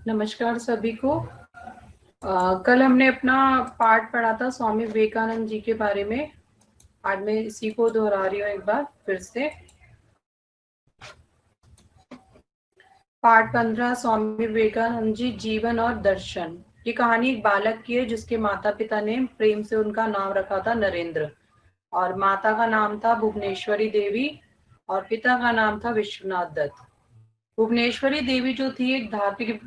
नमस्कार सभी को। कल हमने अपना पाठ पढ़ा था स्वामी विवेकानंद जी के बारे में। आज मैं इसी को दोहरा रही हूँ एक बार फिर से। पाठ 15, स्वामी विवेकानंद जी जीवन और दर्शन। ये कहानी एक बालक की है जिसके माता पिता ने प्रेम से उनका नाम रखा था नरेंद्र, और माता का नाम था भुवनेश्वरी देवी और पिता का नाम था विश्वनाथ दत्त। भुवनेश्वरी देवी जो थी एक धार्मिक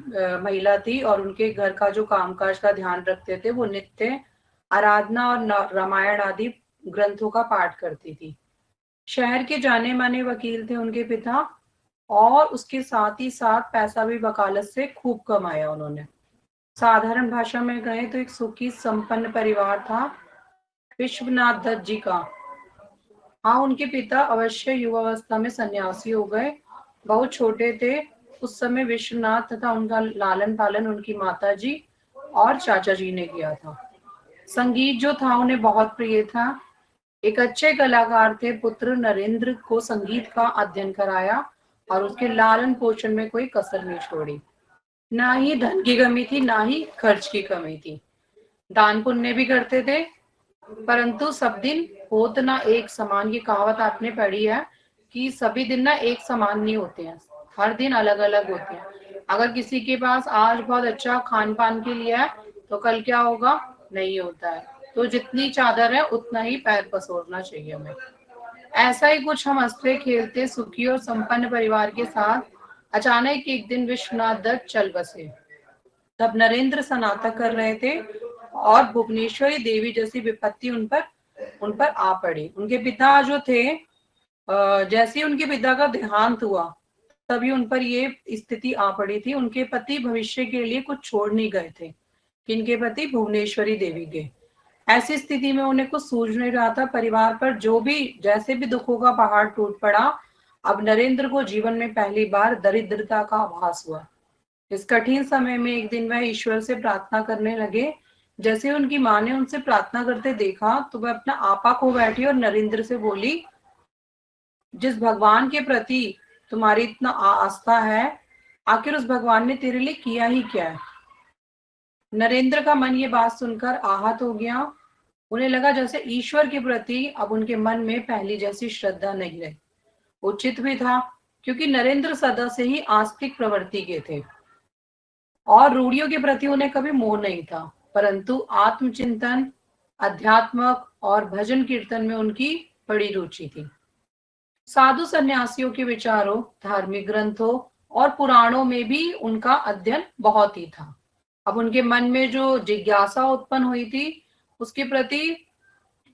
महिला थी और उनके घर का जो कामकाज का ध्यान रखते थे वो नित्य आराधना और रामायण आदि ग्रंथों का पाठ करती थी। शहर के जाने माने वकील थे उनके पिता, और उसके साथ ही साथ पैसा भी वकालत से खूब कमाया उन्होंने। साधारण भाषा में कहें तो एक सुखी संपन्न परिवार था विश्वनाथ दत्त जी का। हाँ, उनके पिता अवश्य युवावस्था में सन्यासी हो गए, बहुत छोटे थे उस समय विश्वनाथ, तथा उनका लालन पालन उनकी माता जी और चाचा जी ने किया था। संगीत जो था उन्हें बहुत प्रिय था। एक अच्छे कलाकार थे। पुत्र नरेंद्र को संगीत का अध्ययन कराया और उसके लालन पोषण में कोई कसर नहीं छोड़ी। ना ही धन की कमी थी, ना ही खर्च की कमी थी। दान पुण्य भी करते थे, परंतु सब दिन होत ना एक समान। ये कहावत आपने पढ़ी है कि सभी दिन ना एक समान नहीं होते हैं, हर दिन अलग अलग होते हैं। अगर किसी के पास आज बहुत अच्छा खान पान के लिए है तो कल क्या होगा, नहीं होता है। तो जितनी चादर है उतना ही पैर पसोरना चाहिए हमें। ऐसा ही कुछ हम हंसते खेलते सुखी और संपन्न परिवार के साथ अचानक एक दिन विश्वनाथ दत्त चल बसे। तब नरेंद्र स्नातक कर रहे थे और भुवनेश्वरी देवी जैसी विपत्ति उन पर आ पड़ी। उनके पिता जो थे, जैसे ही उनके पिता का देहांत हुआ तभी उन पर ये स्थिति आ पड़ी थी। उनके पति भविष्य के लिए कुछ छोड़ नहीं गए थे। किनके पति? भुवनेश्वरी देवी के। ऐसी स्थिति में उन्हें कुछ सूझ नहीं रहा था। परिवार पर जो भी जैसे भी दुखों का पहाड़ टूट पड़ा। अब नरेंद्र को जीवन में पहली बार दरिद्रता का आभास हुआ। इस कठिन समय में एक दिन वह ईश्वर से प्रार्थना करने लगे। जैसे उनकी माँ ने उनसे प्रार्थना करते देखा तो वह अपना आपा खो बैठी और नरेंद्र से बोली, जिस भगवान के प्रति तुम्हारी इतना आस्था है, आखिर उस भगवान ने तेरे लिए किया ही क्या है? नरेंद्र का मन ये बात सुनकर आहत हो गया। उन्हें लगा जैसे ईश्वर के प्रति अब उनके मन में पहली जैसी श्रद्धा नहीं रही। उचित भी था, क्योंकि नरेंद्र सदा से ही आस्तिक प्रवृत्ति के थे और रूढ़ियों के प्रति उन्हें कभी मोह नहीं था। परंतु आत्मचिंतन, अध्यात्मक और भजन कीर्तन में उनकी बड़ी रुचि थी। साधु सन्यासियों के विचारों, धार्मिक ग्रंथों और पुराणों में भी उनका अध्ययन बहुत ही था। अब उनके मन में जो जिज्ञासा उत्पन्न हुई थी उसके प्रति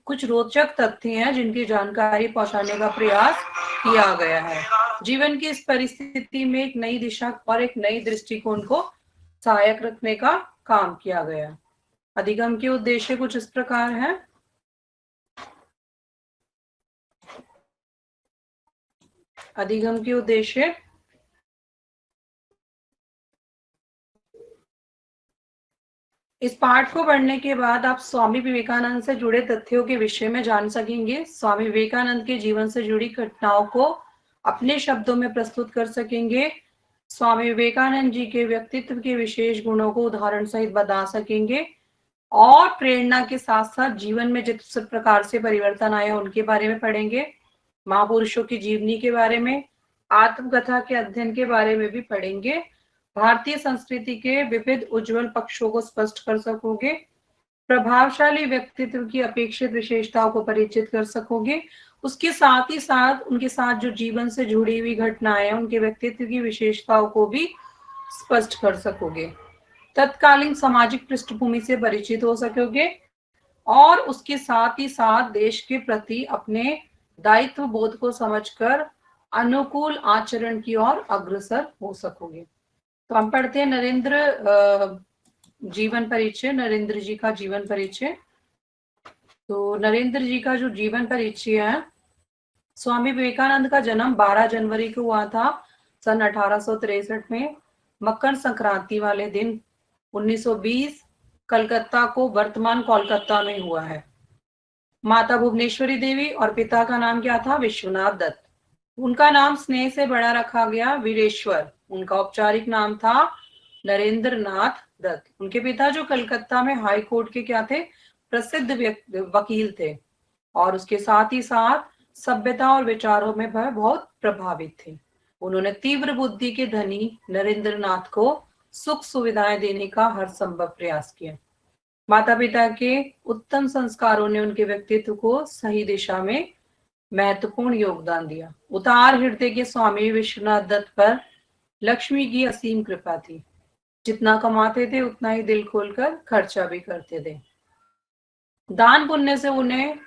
कुछ रोचक तथ्य हैं जिनकी जानकारी पहुंचाने का प्रयास किया गया है। जीवन की इस परिस्थिति में एक नई दिशा और एक नई दृष्टिकोण को सहायक रखने का काम किया गया। अधिगम के उद्देश्य कुछ इस प्रकार है। अधिगम के उद्देश्य इस पाठ को पढ़ने के बाद आप स्वामी विवेकानंद से जुड़े तथ्यों के विषय में जान सकेंगे। स्वामी विवेकानंद के जीवन से जुड़ी घटनाओं को अपने शब्दों में प्रस्तुत कर सकेंगे। स्वामी विवेकानंद जी के व्यक्तित्व के विशेष गुणों को उदाहरण सहित बता सकेंगे और प्रेरणा के साथ साथ जीवन में जिस प्रकार से परिवर्तन आया उनके बारे में पढ़ेंगे। महापुरुषों की जीवनी के बारे में, आत्मकथा के अध्ययन के बारे में भी पढ़ेंगे। भारतीय संस्कृति के विविध उज्जवल पक्षों को स्पष्ट कर सकोगे। प्रभावशाली व्यक्तित्व की अपेक्षित विशेषताओं को परिचित कर सकोगे। उसके साथ ही साथ उनके साथ जो जीवन से जुड़ी हुई घटनाएं, उनके व्यक्तित्व की विशेषताओं को भी स्पष्ट कर सकोगे। तत्कालीन सामाजिक पृष्ठभूमि से परिचित हो सकोगे और उसके साथ ही साथ देश के प्रति अपने दायित्व बोध को समझकर अनुकूल आचरण की ओर अग्रसर हो सकोगे। तो हम पढ़ते हैं नरेंद्र जीवन परिचय, नरेंद्र जी का जीवन परिचय। तो नरेंद्र जी का जो जीवन परिचय है, स्वामी विवेकानंद का जन्म 12 जनवरी को हुआ था सन 1863 में, मकर संक्रांति वाले दिन 1920 कलकत्ता को वर्तमान कोलकाता में हुआ है। माता भुवनेश्वरी देवी और पिता का नाम क्या था? विश्वनाथ दत्त। उनका नाम स्नेह से बड़ा रखा गया वीरेश्वर। उनका औपचारिक नाम था नरेंद्र नाथ दत्त। उनके पिता जो कलकत्ता में हाई कोर्ट के क्या थे, प्रसिद्ध वकील थे, और उसके साथ ही साथ सभ्यता और विचारों में वह बहुत प्रभावित थे। उन्होंने तीव्र बुद्धि के धनी नरेंद्र नाथ को सुख सुविधाएं देने का हर संभव प्रयास किया। माता पिता के उत्तम संस्कारों ने उनके व्यक्तित्व को सही दिशा में महत्वपूर्ण योगदान दिया। उदार हृदय के स्वामी विश्वनाथ दत्त पर लक्ष्मी की असीम कृपा थी। जितना कमाते थे उतना ही दिल खोलकर खर्चा भी करते थे। दान पुण्य से उन्हें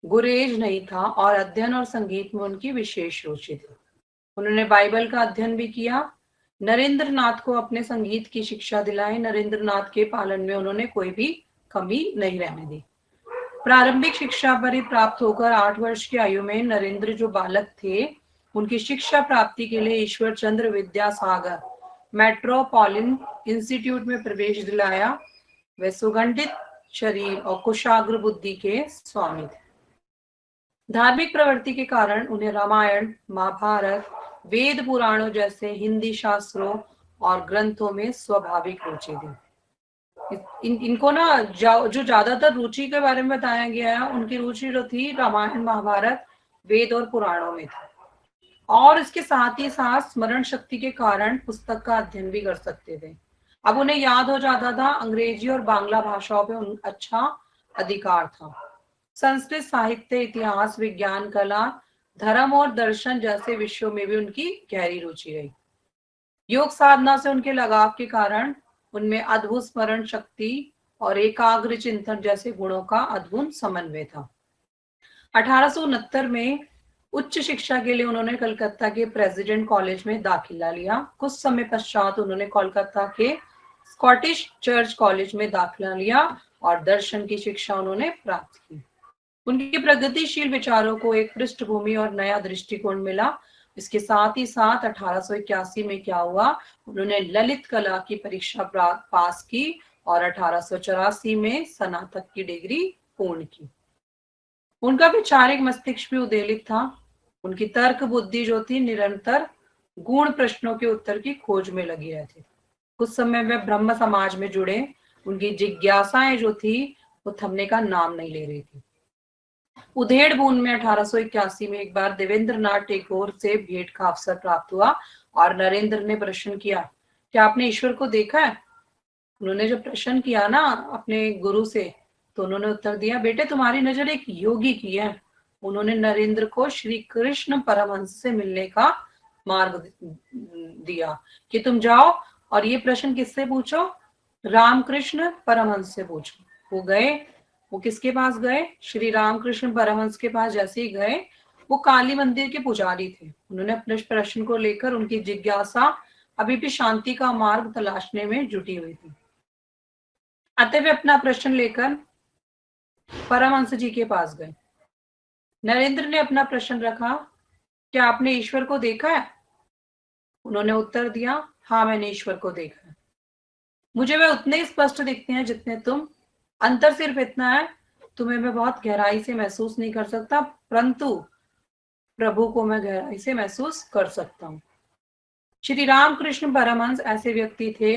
गुरेज नहीं था और अध्ययन और संगीत में उनकी विशेष रुचि थी। उन्होंने बाइबल का अध्ययन भी किया। नरेंद्र नाथ को अपने संगीत की शिक्षा दिलाई। नरेंद्र नाथ के पालन में उन्होंने कोई भी कमी नहीं रहने दी। प्रारंभिक शिक्षा प्राप्त होकर 8 वर्ष की आयु में नरेंद्र जो बालक थे, उनकी शिक्षा प्राप्ति के लिए ईश्वर चंद्र विद्यासागर मेट्रोपॉलिटन इंस्टीट्यूट में प्रवेश दिलाया। वे सुगंधित शरीर और कुशाग्र बुद्धि के स्वामी थे। धार्मिक प्रवृत्ति के कारण उन्हें रामायण, महाभारत, वेद पुराणों जैसे हिंदी शास्त्रों और ग्रंथों में स्वाभाविक रुचि थी। इनको ना जो ज्यादातर रुचि के बारे में बताया गया है, उनकी रुचि जो थी रामायण, महाभारत, वेद और पुराणों में थी, और इसके साथ ही साथ स्मरण शक्ति के कारण पुस्तक का अध्ययन भी कर सकते थे। अब उन्हें याद हो जाता था। अंग्रेजी और बांग्ला भाषाओं पे अच्छा अधिकार था। संस्कृत साहित्य, इतिहास, विज्ञान, कला, धर्म और दर्शन जैसे विषयों में भी उनकी गहरी रुचि रही। योग साधना से उनके लगाव के कारण उनमें अद्भुत स्मरण शक्ति और एकाग्र चिंतन जैसे गुणों का अद्भुत समन्वय था। 1869 में उच्च शिक्षा के लिए उन्होंने कलकत्ता के प्रेसिडेंट कॉलेज में दाखिला लिया। कुछ समय पश्चात उन्होंने कोलकाता के स्कॉटिश चर्च कॉलेज में दाखिला लिया और दर्शन की शिक्षा उन्होंने प्राप्त की। उनके प्रगतिशील विचारों को एक पृष्ठभूमि और नया दृष्टिकोण मिला। इसके साथ ही साथ 1881 में क्या हुआ, उन्होंने ललित कला की परीक्षा पास की और 1884 में स्नातक की डिग्री पूर्ण की। उनका वैचारिक मस्तिष्क भी उद्वेलित था। उनकी तर्क बुद्धि जो थी निरंतर गूढ़ प्रश्नों के उत्तर की खोज में लगी रहती थी। कुछ समय में ब्रह्म समाज में जुड़े। उनकी जिज्ञासाएं जो थी वो थमने का नाम नहीं ले रही थी। उधेड़ बूंद में 1881 में एक बार देवेंद्र नाथ टैगोर से भेंट का अवसर प्राप्त हुआ और नरेंद्र ने प्रश्न किया, क्या आपने ईश्वर को देखा है? उन्होंने जब प्रश्न किया ना अपने गुरु से, तो उन्होंने उत्तर दिया, बेटे तुम्हारी नजर एक योगी की है। उन्होंने नरेंद्र को श्री कृष्ण परमहंस से मिलने का मार्ग दिया कि तुम जाओ और ये प्रश्न किससे पूछो, रामकृष्ण परमहंस से पूछो। वो गए। वो किसके पास गए? श्री रामकृष्ण परमहंस के पास। जैसे ही गए, वो काली मंदिर के पुजारी थे। उन्होंने अपने प्रश्न को लेकर उनकी जिज्ञासा अभी भी शांति का मार्ग तलाशने में जुटी हुई थी। अतः वे अपना प्रश्न लेकर परमहंस जी के पास गए। नरेंद्र ने अपना प्रश्न रखा, क्या आपने ईश्वर को देखा है? उन्होंने उत्तर दिया, हाँ मैंने ईश्वर को देखा है। मुझे वे उतने स्पष्ट दिखते हैं जितने तुम। अंतर सिर्फ इतना है, तुम्हें मैं बहुत गहराई से महसूस नहीं कर सकता, परंतु प्रभु को मैं गहराई से महसूस कर सकता हूँ। श्री रामकृष्ण परमहंस ऐसे व्यक्ति थे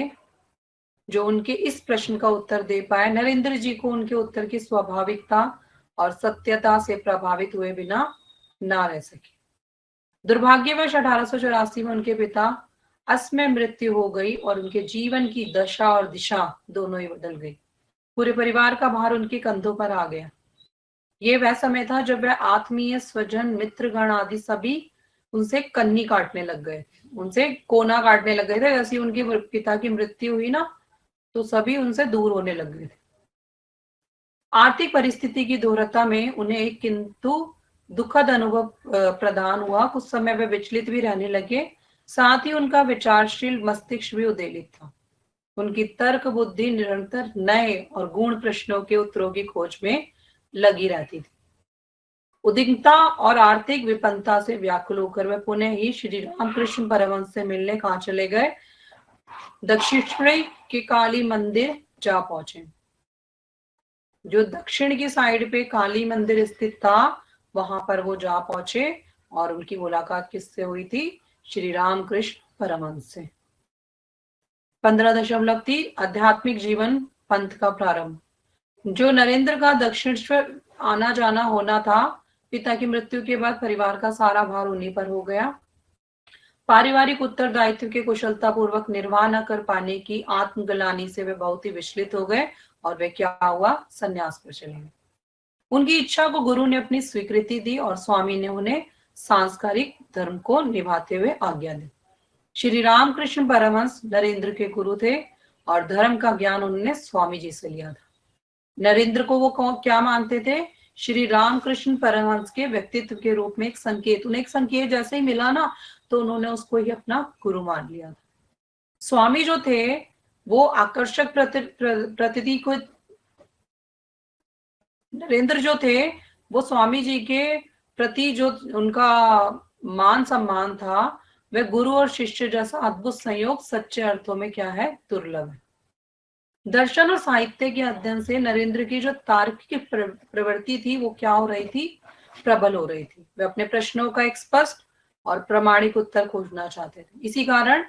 जो उनके इस प्रश्न का उत्तर दे पाए। नरेंद्र जी को उनके उत्तर की स्वाभाविकता और सत्यता से प्रभावित हुए बिना ना रह सके। दुर्भाग्यवश 1884 में उनके पिता असमय मृत्यु हो गई और उनके जीवन की दशा और दिशा दोनों ही बदल गई। पूरे परिवार का भार उनके कंधों पर आ गया। ये वह समय था जब वह आत्मीय, स्वजन, मित्रगण आदि सभी उनसे कन्नी काटने लग गए, उनसे कोना काटने लग गए थे। जैसे उनके पिता की मृत्यु हुई ना, तो सभी उनसे दूर होने लग गए थे। आर्थिक परिस्थिति की दोहरता में उन्हें एक किंतु दुखद अनुभव प्रदान हुआ। कुछ समय वे विचलित भी रहने लगे, साथ ही उनका विचारशील मस्तिष्क भी उद्वेलित था। उनकी तर्क बुद्धि निरंतर नए और गूढ़ प्रश्नों के उत्तरों की खोज में लगी रहती थी। उद्विग्नता और आर्थिक विपन्नता से व्याकुल होकर वे पुनः ही श्री रामकृष्ण परमहंस से मिलने कहाँ चले गए? दक्षिणेश्वरी के काली मंदिर जा पहुंचे। जो दक्षिण की साइड पे काली मंदिर स्थित था, वहां पर वो जा पहुंचे और उनकी मुलाकात किससे हुई थी? श्री रामकृष्ण परमहंस से। 15.3 आध्यात्मिक जीवन पंथ का प्रारंभ। जो नरेंद्र का दक्षिणेश्वर आना जाना होना था, पिता की मृत्यु के बाद परिवार का सारा भार उन्हीं पर हो गया। पारिवारिक उत्तरदायित्व के कुशलतापूर्वक निर्वाह न कर पाने की आत्मग्लानि से वे बहुत ही विचलित हो गए और वे क्या हुआ, संन्यास पर चले गए। उनकी इच्छा को गुरु ने अपनी स्वीकृति दी और स्वामी ने उन्हें सांस्कारिक धर्म को निभाते हुए आज्ञा दी। श्री रामकृष्ण परमहंस नरेंद्र के गुरु थे और धर्म का ज्ञान उन्होंने स्वामी जी से लिया था। नरेंद्र को वो क्या मानते थे? श्री रामकृष्ण परमहंस के व्यक्तित्व के रूप में एक संकेत, उन्हें एक संकेत जैसे ही मिला ना, तो उन्होंने उसको ही अपना गुरु मान लिया था। स्वामी जो थे वो आकर्षक प्रतीति को, नरेंद्र जो थे वो स्वामी जी के प्रति जो उनका मान सम्मान था, वह गुरु और शिष्य जैसा अद्भुत संयोग सच्चे अर्थों में क्या है, दुर्लभ है। दर्शन और साहित्य के अध्ययन से नरेंद्र की जो तार्किक प्रवृत्ति थी वो क्या हो रही थी, प्रबल हो रही थी। वे अपने प्रश्नों का एक स्पष्ट और प्रामाणिक उत्तर खोजना चाहते थे। इसी कारण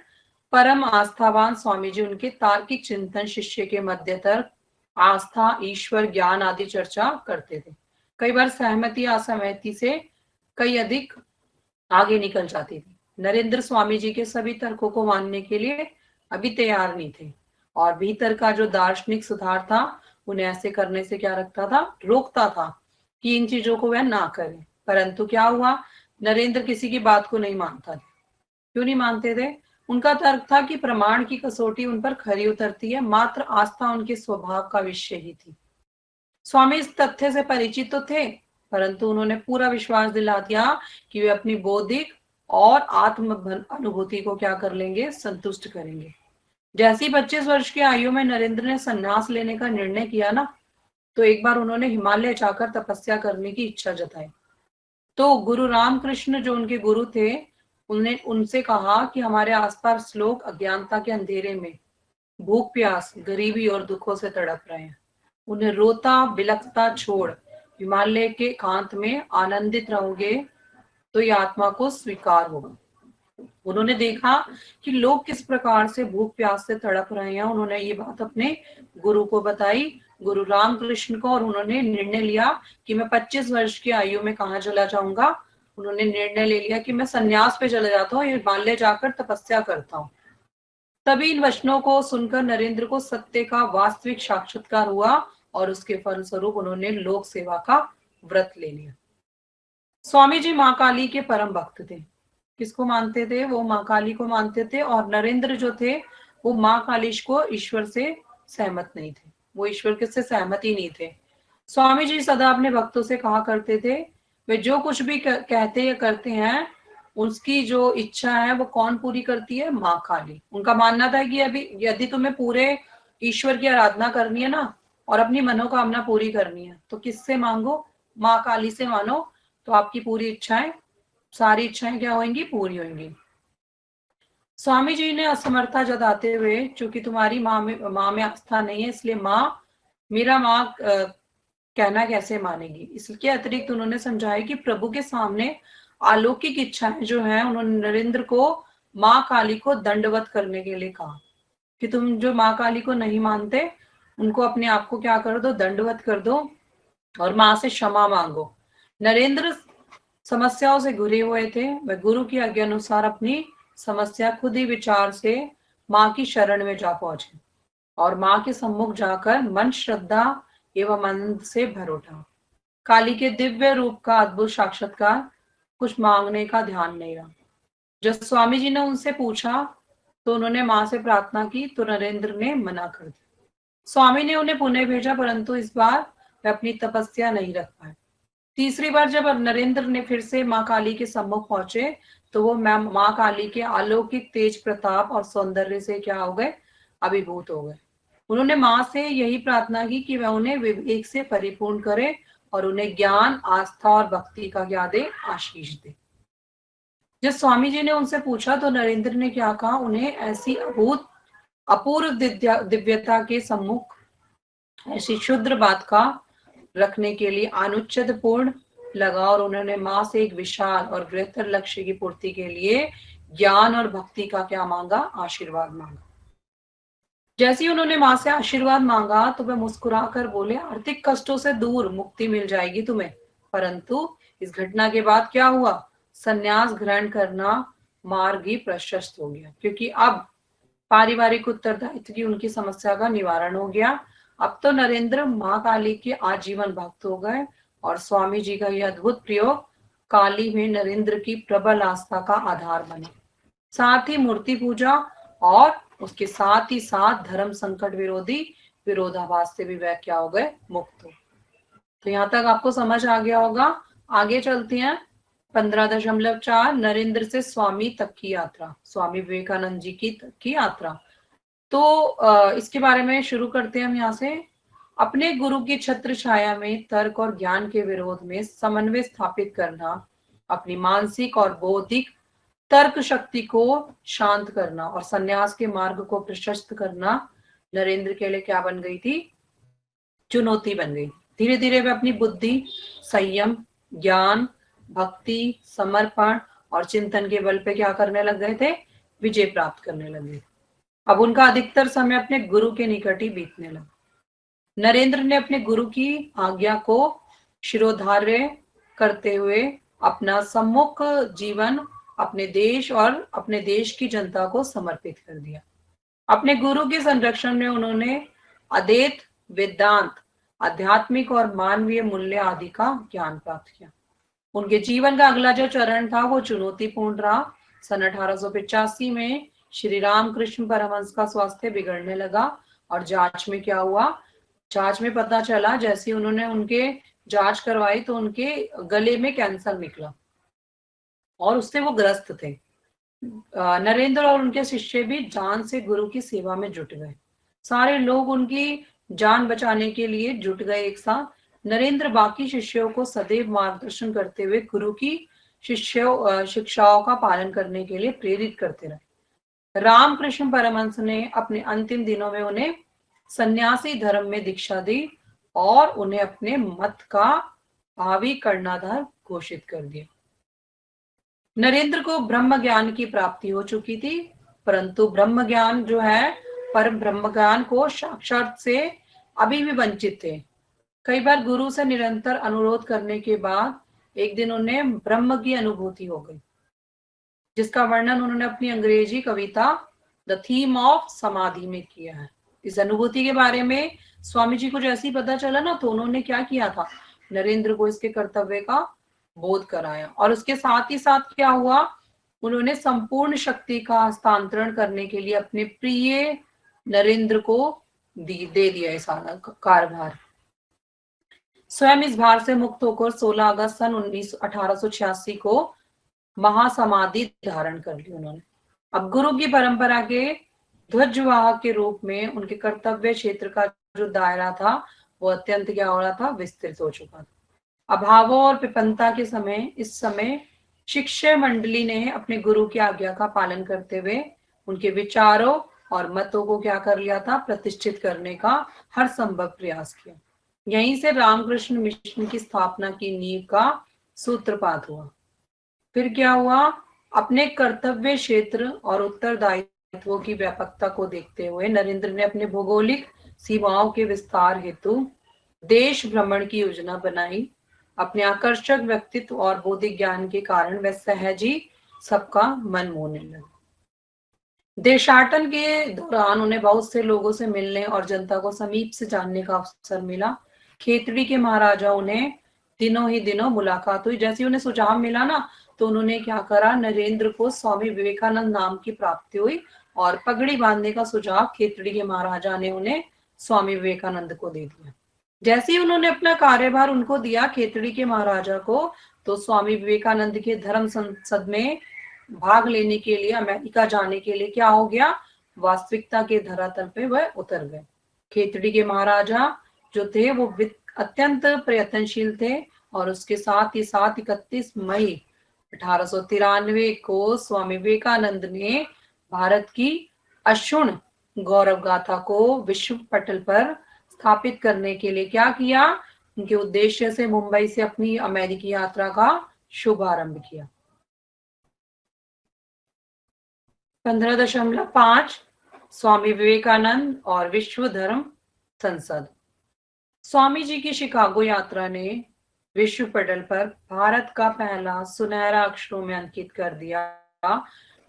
परम आस्थावान स्वामी जी उनके तार्किक चिंतन शिष्य के मध्य तर्क, आस्था, ईश्वर, ज्ञान आदि चर्चा करते थे। कई बार सहमति असहमति से कई अधिक आगे निकल जाती थी। नरेंद्र स्वामी जी के सभी तर्कों को मानने के लिए अभी तैयार नहीं थे और भीतर का जो दार्शनिक सुधार था उन्हें ऐसे करने से क्या रखता था, रोकता था कि इन चीजों को वह ना करें। परंतु क्या हुआ, नरेंद्र किसी की बात को नहीं मानता था। क्यों नहीं मानते थे? उनका तर्क था कि प्रमाण की कसौटी उन पर खरी उतरती है, मात्र आस्था उनके स्वभाव का विषय ही थी। स्वामी इस तथ्य से परिचित तो थे, परंतु उन्होंने पूरा विश्वास दिला दिया कि वे अपनी बौद्धिक और आत्म अनुभूति को क्या कर लेंगे, संतुष्ट करेंगे। जैसे 25 वर्ष की आयु में नरेंद्र ने संन्यास लेने का निर्णय किया ना, तो एक बार उन्होंने हिमालय जाकर तपस्या करने की इच्छा जताई। तो गुरु रामकृष्ण जो उनके गुरु थे, उन्होंने उनसे कहा कि हमारे आसपास लोग अज्ञानता के अंधेरे में भूख प्यास, गरीबी और दुखों से तड़प रहे हैं। उन्हें रोता बिलखता छोड़ हिमालय के एकांत में आनंदित रहोगे तो ये आत्मा को स्वीकार होगा। उन्होंने देखा कि लोग किस प्रकार से भूख प्यास से तड़प रहे हैं। उन्होंने ये बात अपने गुरु को बताई, गुरु रामकृष्ण को, और उन्होंने निर्णय लिया कि मैं 25 वर्ष की आयु में कहाँ चला जाऊंगा। उन्होंने निर्णय ले लिया कि मैं संन्यास पे चले जाता हूँ, हिमालय जाकर तपस्या करता हूँ। तभी इन वचनों को सुनकर नरेंद्र को सत्य का वास्तविक साक्षात्कार हुआ और उसके फलस्वरूप उन्होंने लोक सेवा का व्रत ले लिया। स्वामी जी माँ काली के परम भक्त थे। किसको मानते थे? वो माँ काली को मानते थे। और नरेंद्र जो थे वो माँ कालीश को ईश्वर से सहमत नहीं थे, वो ईश्वर के से सहमत ही नहीं थे। स्वामी जी सदा अपने भक्तों से कहा करते थे, वे जो कुछ भी कहते या करते हैं उसकी जो इच्छा है वो कौन पूरी करती है? माँ काली। उनका मानना था कि अभी यदि तुम्हें पूरे ईश्वर की आराधना करनी है ना और अपनी मनोकामना पूरी करनी है तो किससे मांगो? माँ काली से मानो, तो आपकी पूरी इच्छाएं, सारी इच्छाएं क्या होंगी? पूरी होंगी। स्वामी जी ने असमर्थता जताते हुए, चूंकि तुम्हारी माँ में आस्था नहीं है, इसलिए माँ मेरा माँ कहना कैसे मानेगी। इसके अतिरिक्त उन्होंने समझाया कि प्रभु के सामने अलौकिक इच्छाएं जो हैं, उन्होंने नरेंद्र को माँ काली को दंडवत करने के लिए कहा कि तुम जो माँ काली को नहीं मानते उनको अपने आप को क्या कर दो, दंडवत कर दो और माँ से क्षमा मांगो। नरेंद्र समस्याओं से घिरे हुए थे। वह गुरु की आज्ञा अनुसार अपनी समस्या खुद ही विचार से माँ की शरण में जा पहुंचे और माँ के सम्मुख जाकर मन श्रद्धा एवं आनंद से भर उठा। काली के दिव्य रूप का अद्भुत साक्षात्कार, कुछ मांगने का ध्यान नहीं रहा। जब स्वामी जी ने उनसे पूछा तो उन्होंने माँ से प्रार्थना की तो नरेंद्र ने मना कर दिया। स्वामी ने उन्हें पुनः भेजा, परंतु इस बार वे अपनी तपस्या नहीं रख पाए। तीसरी बार जब नरेंद्र ने फिर से माँ काली के सम्मुख पहुंचे तो वो माँ काली के अलौकिक तेज प्रताप और सौंदर्य से क्या हो गए? अभिभूत हो गए। उन्होंने माँ से यही प्रार्थना की कि वह उन्हें विवेक से परिपूर्ण करे और उन्हें ज्ञान, आस्था और भक्ति का क्या दे? आशीष दे। जब स्वामी जी ने उनसे पूछा तो नरेंद्र ने क्या कहा? उन्हें ऐसी अपूर्व दिव्यता के सम्मुख ऐसी शुद्र बात का रखने के लिए अनुच्छेद पूर्ण लगा और उन्होंने माँ से एक विशाल और बृहत्तर लक्ष्य की पूर्ति के लिए ज्ञान और भक्ति का क्या मांगा? आशीर्वाद मांगा। जैसे ही उन्होंने माँ से आशीर्वाद मांगा तो वह मुस्कुराकर बोले, आर्थिक कष्टों से दूर मुक्ति मिल जाएगी तुम्हें। परंतु इस घटना के बाद क्या हुआ? संन्यास ग्रहण करना मार्ग ही प्रशस्त हो गया, क्योंकि अब पारिवारिक उत्तरदायित्व की उनकी समस्या का निवारण हो गया। अब तो नरेंद्र माँ काली के आजीवन भक्त हो गए और स्वामी जी का यह अद्भुत प्रयोग काली में नरेंद्र की प्रबल आस्था का आधार बने। साथ ही मूर्ति पूजा और उसके साथ ही साथ धर्म संकट विरोधी विरोधाभास से भी वह क्या हो गए? मुक्त हो। तो यहाँ तक आपको समझ आ गया होगा। आगे चलते हैं। 15.4 नरेंद्र से स्वामी तक की यात्रा, स्वामी विवेकानंद जी की तक की यात्रा। तो इसके बारे में शुरू करते हैं हम यहाँ से। अपने गुरु की छत्र छाया में तर्क और ज्ञान के विरोध में समन्वय स्थापित करना, अपनी मानसिक और बौद्धिक तर्क शक्ति को शांत करना और संन्यास के मार्ग को प्रशस्त करना नरेंद्र के लिए क्या बन गई थी? चुनौती बन गई। धीरे धीरे वे अपनी बुद्धि, संयम, ज्ञान, भक्ति, समर्पण और चिंतन के बल पे क्या करने लग गए थे? विजय प्राप्त करने लगे। अब उनका अधिकतर समय अपने गुरु के निकट ही बीतने लगा। नरेंद्र ने अपने गुरु की आज्ञा को शिरोधार्य करते हुए अपना सम्मुख जीवन अपने देश और अपने देश की जनता को समर्पित कर दिया। अपने गुरु के संरक्षण में उन्होंने अद्वैत, वेदांत, आध्यात्मिक और मानवीय मूल्य आदि का ज्ञान प्राप्त किया। उनके जीवन का अगला जो चरण था वो चुनौतीपूर्ण रहा। सन 1885 में श्री रामकृष्ण परमहंस का स्वास्थ्य बिगड़ने लगा और जांच में क्या हुआ? जांच में पता चला, जैसे उन्होंने उनके जांच करवाई तो उनके गले में कैंसर निकला और उससे वो ग्रस्त थे। नरेंद्र और उनके शिष्य भी जान से गुरु की सेवा में जुट गए। सारे लोग उनकी जान बचाने के लिए जुट गए एक साथ। नरेंद्र बाकी शिष्यों को सदैव मार्गदर्शन करते हुए गुरु की शिक्षाओं का पालन करने के लिए प्रेरित करते रहे। रामकृष्ण परमहंस ने अपने अंतिम दिनों में उन्हें सन्यासी धर्म में दीक्षा दी और उन्हें अपने मत का भावी कर्णधार घोषित कर दिया। नरेंद्र को ब्रह्म ज्ञान की प्राप्ति हो चुकी थी, परंतु ब्रह्म ज्ञान जो है, पर ब्रह्म ज्ञान को साक्षात से अभी भी वंचित थे। कई बार गुरु से निरंतर अनुरोध करने के बाद एक दिन उन्हें ब्रह्म की अनुभूति हो गई, जिसका वर्णन उन्होंने अपनी अंग्रेजी कविता द थीम ऑफ समाधि में किया है। इस अनुभूति के बारे में स्वामी जी को जैसे ही पता चला ना, तो उन्होंने क्या किया था? नरेंद्र को इसके कर्तव्य का बोध कराया और उसके साथ ही साथ क्या हुआ? उन्होंने संपूर्ण शक्ति का हस्तांतरण करने के लिए अपने प्रिय नरेंद्र को दे दिया ये सारा कार्यभार। स्वयं इस भार से मुक्त होकर 16 अगस्त सन 1886 को महासमाधि धारण कर ली उन्होंने। अब गुरु की परंपरा के ध्वजवाहक के रूप में उनके कर्तव्य क्षेत्र का जो दायरा था वो अत्यंत क्या हो रहा था? विस्तृत हो चुका था। अभावों और विपन्नता के समय इस समय शिष्य मंडली ने अपने गुरु की आज्ञा का पालन करते हुए उनके विचारों और मतों को क्या कर लिया था? प्रतिष्ठित करने का हर संभव प्रयास किया। यहीं से रामकृष्ण मिशन की स्थापना की नींव का सूत्रपात हुआ। फिर क्या हुआ? अपने कर्तव्य क्षेत्र और उत्तरदायित्वों की व्यापकता को देखते हुए नरेंद्र ने अपने भौगोलिक सीमाओं के विस्तार हेतु देश भ्रमण की योजना बनाई। अपने आकर्षक व्यक्तित्व और बौद्धिक ज्ञान के कारण वह सहज ही सबका मन मोहने लगे। देशाटन के दौरान उन्हें बहुत से लोगों से मिलने और जनता को समीप से जानने का अवसर मिला। खेतड़ी के महाराजा उन्हें दिनों ही दिनों मुलाकात हुई। जैसे उन्हें सुझाव मिला ना, तो उन्होंने क्या करा? नरेंद्र को स्वामी विवेकानंद नाम की प्राप्ति हुई और पगड़ी बांधने का सुझाव खेतड़ी के महाराजा ने उन्हें स्वामी विवेकानंद को दे दिया। जैसे ही उन्होंने अपना कार्यभार उनको दिया, खेतड़ी के महाराजा को, तो स्वामी विवेकानंद के धर्म संसद में भाग लेने के लिए, अमेरिका जाने के लिए क्या हो गया? वास्तविकता के धरातल पे वह उतर गए। खेतड़ी के महाराजा जो थे वो अत्यंत प्रयत्नशील थे और उसके साथ ही साथ 31 मई 1893 को स्वामी विवेकानंद ने भारत की अक्षुण गौरव गाथा को विश्व पटल पर स्थापित करने के लिए क्या किया? उनके उद्देश्य से मुंबई से अपनी अमेरिकी यात्रा का शुभारंभ किया। 15.5 स्वामी विवेकानंद और विश्व धर्म संसद। स्वामी जी की शिकागो यात्रा ने विश्व पटल पर भारत का पहला सुनहरा अक्षरों में अंकित कर दिया।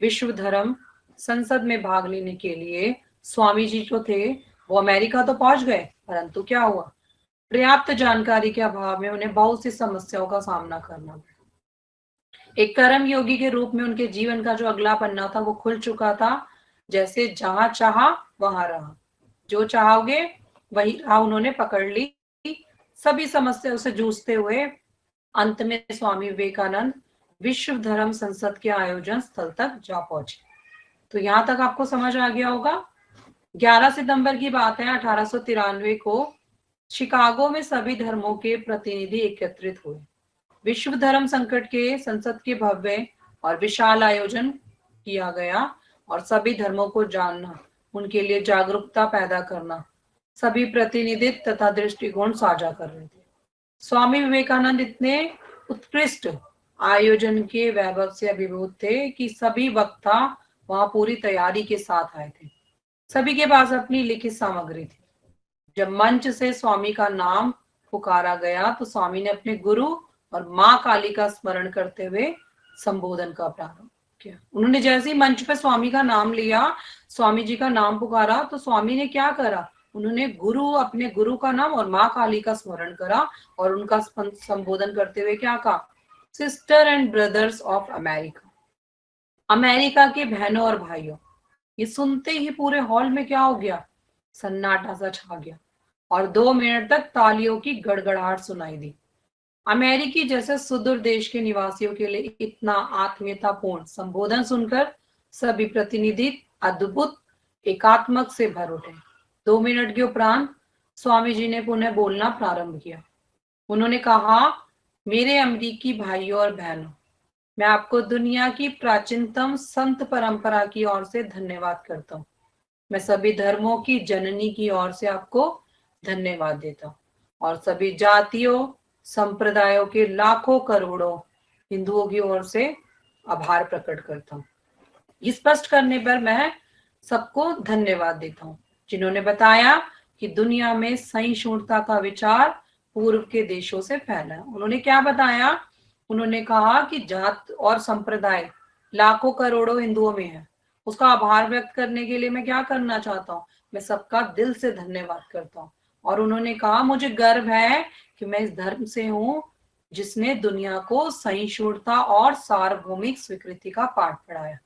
विश्व धर्म संसद में भाग लेने के लिए स्वामी जी जो थे वो अमेरिका तो पहुंच गए, परंतु क्या हुआ, पर्याप्त जानकारी के अभाव में उन्हें बहुत सी समस्याओं का सामना करना पड़ा। एक कर्म योगी के रूप में उनके जीवन का जो अगला पन्ना था वो खुल चुका था। जैसे जहां चाहा वहां रहा, जो चाहोगे वही राह उन्होंने पकड़ ली। सभी समस्याओं से जूझते हुए अंत में स्वामी विवेकानंद विश्व धर्म संसद के आयोजन स्थल तक जा पहुंचे। तो यहाँ तक आपको समझ आ गया होगा। 11 सितंबर की बात है 1893 को शिकागो में सभी धर्मों के प्रतिनिधि एकत्रित हुए। विश्व धर्म संकट के संसद के भव्य और विशाल आयोजन किया गया और सभी धर्मों को जानना, उनके लिए जागरूकता पैदा करना, सभी प्रतिनिधित्व तथा दृष्टिकोण साझा कर रहे थे। स्वामी विवेकानंद इतने उत्कृष्ट आयोजन के वैभव से अभिभूत थे कि सभी वक्ता वहां पूरी तैयारी के साथ आए थे। सभी के पास अपनी लिखित सामग्री थी। जब मंच से स्वामी का नाम पुकारा गया तो स्वामी ने अपने गुरु और माँ काली का स्मरण करते हुए संबोधन का प्रारंभ किया। उन्होंने जैसे ही मंच पे स्वामी का नाम लिया, स्वामी जी का नाम पुकारा, तो स्वामी ने क्या करा, उन्होंने अपने गुरु का नाम और माँ काली का स्मरण करा और उनका संबोधन करते हुए क्या कहा, sister and brothers of America, America के बहनों और भाइयों। ये सुनते ही पूरे हॉल में क्या हो गया, सन्नाटा सा छा गया और 2 मिनट तक तालियों की गड़गड़ाहट सुनाई दी। अमेरिकी जैसे सुदूर देश के निवासियों के लिए इतना आत्मीयतापूर्ण संबोधन सुनकर सभी प्रतिनिधि अद्भुत एकात्मक से भर उठे। 2 मिनट के उपरांत स्वामी जी ने पुनः बोलना प्रारंभ किया। उन्होंने कहा, मेरे अमेरिकी भाइयों और बहनों, मैं आपको दुनिया की प्राचीनतम संत परंपरा की ओर से धन्यवाद करता हूँ। मैं सभी धर्मों की जननी की ओर से आपको धन्यवाद देता हूँ और सभी जातियों संप्रदायों के लाखों करोड़ों हिंदुओं की ओर से आभार प्रकट करता हूँ। स्पष्ट करने पर मैं सबको धन्यवाद देता हूँ जिन्होंने बताया कि दुनिया में सहिष्णुता का विचार पूर्व के देशों से फैला है। उन्होंने क्या बताया, उन्होंने कहा कि जात और संप्रदाय लाखों करोड़ों हिंदुओं में है, उसका आभार व्यक्त करने के लिए मैं क्या करना चाहता हूँ, मैं सबका दिल से धन्यवाद करता हूँ। और उन्होंने कहा, मुझे गर्व है कि मैं इस धर्म से हूँ जिसने दुनिया को सहिष्णुता और सार्वभौमिक स्वीकृति का पाठ पढ़ाया।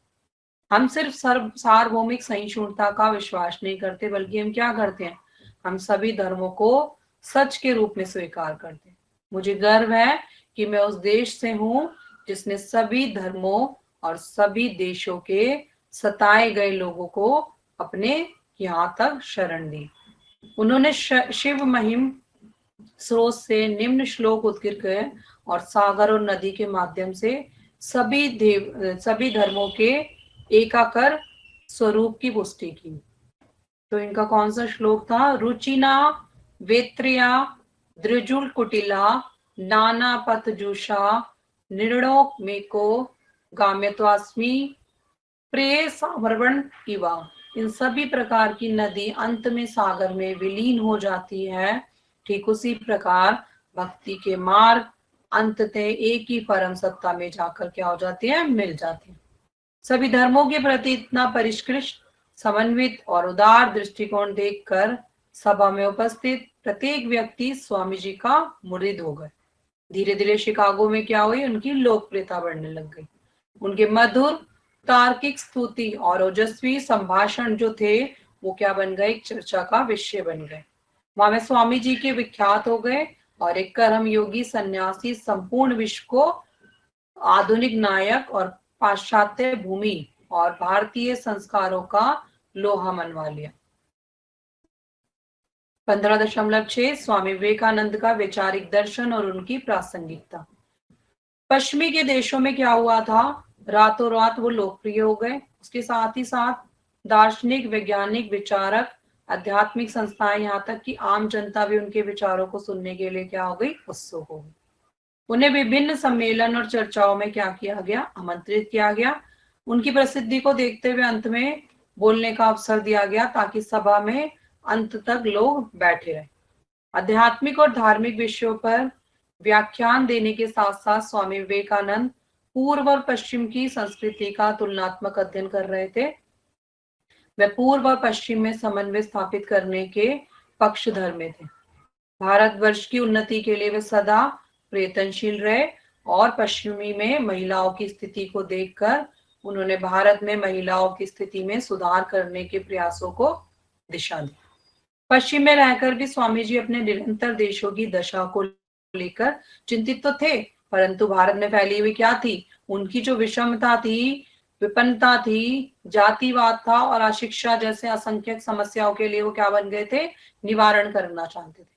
हम सिर्फ सार्वभौमिक सहिष्णुता का विश्वास नहीं करते, बल्कि हम क्या करते हैं, हम सभी धर्मों को सच के रूप में स्वीकार करते हैं। मुझे गर्व है कि मैं उस देश से हूँ जिसने सभी धर्मों और सभी देशों के सताए गए लोगों को अपने यहाँ तक शरण दी। उन्होंने शिव महिम स्रोत से निम्न श्लोक उद्धृत किए और सागर और नदी के माध्यम से सभी धर्मों के एकाकर स्वरूप की पुष्टि की। तो इनका कौन सा श्लोक था, रुचिना वेत्रिया द्रिजुल कुटिला नाना पथजुषा निर्णोक मेको गाम्यत्वास्मि प्रेय सामर्वण इवा। इन सभी प्रकार की नदी अंत में सागर में विलीन हो जाती है, ठीक उसी प्रकार भक्ति के मार्ग अंततः एक ही परम सत्ता में जाकर क्या हो जाती है, मिल जाती है। सभी धर्मों के प्रति इतना परिष्कृत, समन्वित और उदार दृष्टिकोण देखकर सभा में उपस्थित प्रत्येक व्यक्ति स्वामी जी का मुरीद हो गए। धीरे धीरे शिकागो में क्या हुई, उनकी लोकप्रियता बढ़ने लग गई। उनके मधुर तार्किक स्तुति और ओजस्वी संभाषण जो थे वो क्या बन गए, एक चर्चा का विषय बन गए। वहां में स्वामी जी के विख्यात हो गए और एक कर्म योगी सन्यासी संपूर्ण विश्व को आधुनिक नायक और पाश्चात्य भूमि और भारतीय संस्कारों का लोहा मनवा लिया। 15.6 स्वामी विवेकानंद का वैचारिक दर्शन और उनकी प्रासंगिकता। पश्चिमी के देशों में क्या हुआ था, रातों रात वो लोकप्रिय हो गए। उसके साथ ही साथ दार्शनिक, वैज्ञानिक, विचारक, आध्यात्मिक संस्थाएं, यहाँ तक कि आम जनता भी उनके विचारों को सुनने के लिए क्या हो गई, उत्सुक हो गई। उन्हें विभिन्न सम्मेलन और चर्चाओं में क्या किया गया, आमंत्रित किया गया। उनकी प्रसिद्धि को देखते हुए अंत में बोलने का अवसर दिया गया ताकि सभा में अंत तक लोग बैठे रहे। आध्यात्मिक और धार्मिक विषयों पर व्याख्यान देने के साथ साथ स्वामी विवेकानंद पूर्व और पश्चिम की संस्कृति का तुलनात्मक अध्ययन कर रहे थे। वे पूर्व और पश्चिम में समन्वय स्थापित करने के पक्षधर में थे। भारतवर्ष की उन्नति के लिए वे सदा प्रयत्नशील रहे और पश्चिमी में महिलाओं की स्थिति को देखकर उन्होंने भारत में महिलाओं की स्थिति में सुधार करने के प्रयासों को दिशा दी। पश्चिम में रहकर भी स्वामी जी अपने निरंतर देशों की दशा को लेकर चिंतित तो थे, परंतु भारत में फैली हुई क्या थी, उनकी जो विषमता थी, विपन्नता थी, जातिवाद था और अशिक्षा जैसे असंख्यक समस्याओं के लिए वो क्या बन गए थे, निवारण करना चाहते थे।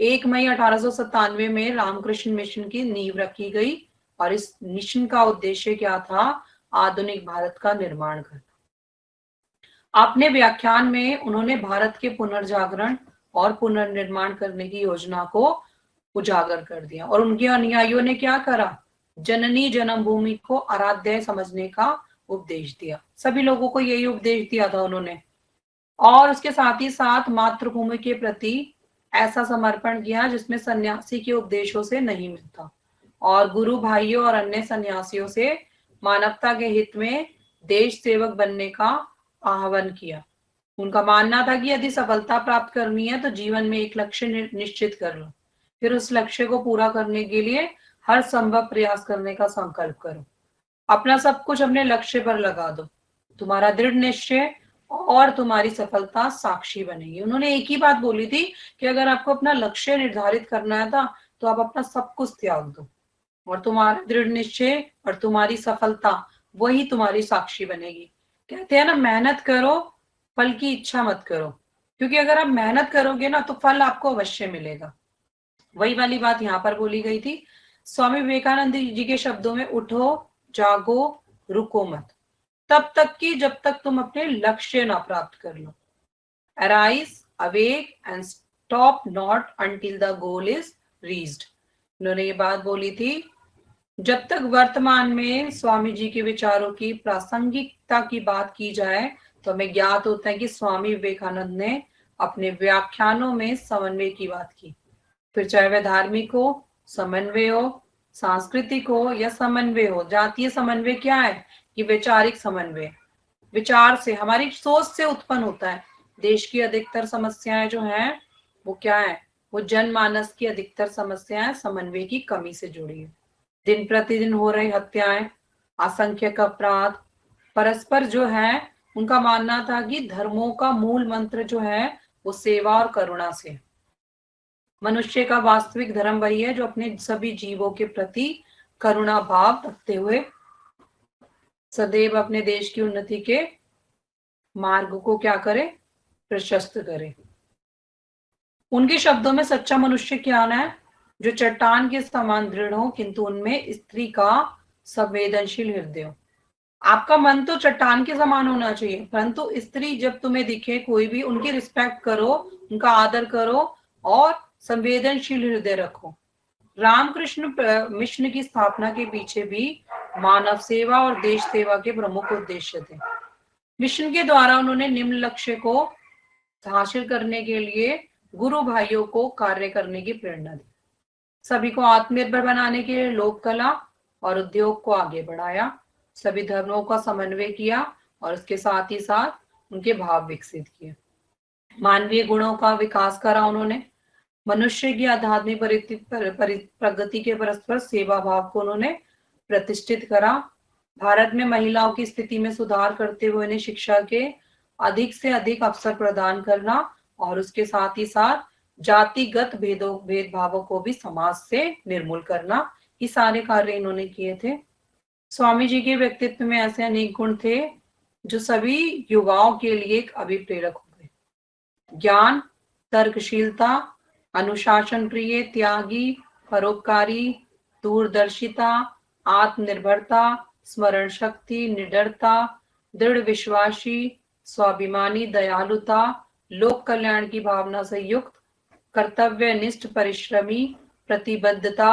1 मई 1897 में रामकृष्ण मिशन की नींव रखी गई और इस मिशन का उद्देश्य क्या था, आधुनिक भारत का निर्माण करना। अपने व्याख्यान में उन्होंने भारत के पुनर्जागरण और पुनर्निर्माण करने की योजना को उजागर कर दिया और उनके अनुयायियों ने क्या करा, जननी जन्मभूमि को आराध्य समझने का उपदेश दिया। सभी लोगों को यही उपदेश दिया था उन्होंने, और उसके साथ ही साथ मातृभूमि के प्रति ऐसा समर्पण किया जिसमें सन्यासी के उपदेशों से नहीं मिलता, और गुरु भाइयों और अन्य सन्यासियों से मानवता के हित में देश सेवक बनने का आह्वान किया। उनका मानना था कि यदि सफलता प्राप्त करनी है तो जीवन में एक लक्ष्य निश्चित कर लो, फिर उस लक्ष्य को पूरा करने के लिए हर संभव प्रयास करने का संकल्प करो, अपना सब कुछ अपने लक्ष्य पर लगा दो, तुम्हारा दृढ़ निश्चय और तुम्हारी सफलता साक्षी बनेगी। उन्होंने एक ही बात बोली थी कि अगर आपको अपना लक्ष्य निर्धारित करना है था तो आप अपना सब कुछ त्याग दो और तुम्हारा दृढ़ निश्चय और तुम्हारी सफलता वही तुम्हारी साक्षी बनेगी। कहते हैं ना, मेहनत करो, फल की इच्छा मत करो, क्योंकि अगर आप मेहनत करोगे ना तो फल आपको अवश्य मिलेगा। वही वाली बात यहाँ पर बोली गई थी। स्वामी विवेकानंद जी के शब्दों में, उठो, जागो, रुको मत, तब तक कि जब तक तुम अपने लक्ष्य ना प्राप्त कर लो। Arise, awake and stop not until the goal is reached। उन्होंने ये बात बोली थी। जब तक वर्तमान में स्वामी जी के विचारों की प्रासंगिकता की बात की जाए तो हमें ज्ञात होता है कि स्वामी विवेकानंद ने अपने व्याख्यानों में समन्वय की बात की, फिर चाहे वह धार्मिक हो, समन्वय हो, सांस्कृतिक हो या समन्वय हो। जातीय समन्वय क्या है, कि वैचारिक समन्वय, विचार से, हमारी सोच से उत्पन्न होता है। देश की अधिकतर समस्याएं जो हैं वो क्या है, वो जनमानस की अधिकतर समस्याएं समन्वय की कमी से जुड़ी है। दिन प्रतिदिन हो रही हत्याएं, असंख्यक अपराध, परस्पर जो है, उनका मानना था कि धर्मों का मूल मंत्र जो है वो सेवा और करुणा से। मनुष्य का वास्तविक धर्म वही है जो अपने सभी जीवों के प्रति करुणा भाव रखते हुए सदैव अपने देश की उन्नति के मार्ग को क्या करे, प्रशस्त करे। उनके शब्दों में सच्चा मनुष्य क्या है, जो चट्टान के समान दृढ़ हो किंतु उनमें स्त्री का संवेदनशील हृदय हो। आपका मन तो चट्टान के समान होना चाहिए, परंतु स्त्री जब तुम्हें दिखे कोई भी, उनकी रिस्पेक्ट करो, उनका आदर करो और संवेदनशील हृदय रखो। रामकृष्ण मिशन की स्थापना के पीछे भी मानव सेवा और देश सेवा के प्रमुख उद्देश्य थे। मिशन के द्वारा उन्होंने निम्न लक्ष्य को हासिल करने के लिए गुरु भाइयों को कार्य करने की प्रेरणा दी। सभी को आत्मनिर्भर बनाने के लिए लोक कला और उद्योग को आगे बढ़ाया, सभी धर्मों का समन्वय किया और उसके साथ ही साथ उनके भाव विकसित किए। मानवीय गुणों का विकास करा उन्होंने। मनुष्य की आध्यात्मिक प्रगति के परस्पर सेवा भाव को उन्होंने प्रतिष्ठित करा। भारत में महिलाओं की स्थिति में सुधार करते हुए उन्हें शिक्षा के अधिक से अधिक अवसर प्रदान करना और उसके साथ ही साथ जातिगत भेदभावों को भी समाज से निर्मूल करना, ये सारे कार्य इन्होंने किए थे। स्वामी जी के व्यक्तित्व में ऐसे अनेक गुण थे जो सभी युवाओं के लिए एक अभिप्रेरक हो गए। ज्ञान, तर्कशीलता, अनुशासन प्रिय, त्यागी, परोपकारी, दूरदर्शिता, आत्मनिर्भरता, स्मरण शक्ति, निडरता, दृढ़ विश्वासी, स्वाभिमानी, दयालुता, लोक कल्याण की भावना से युक्त, कर्तव्यनिष्ठ, परिश्रमी, प्रतिबद्धता,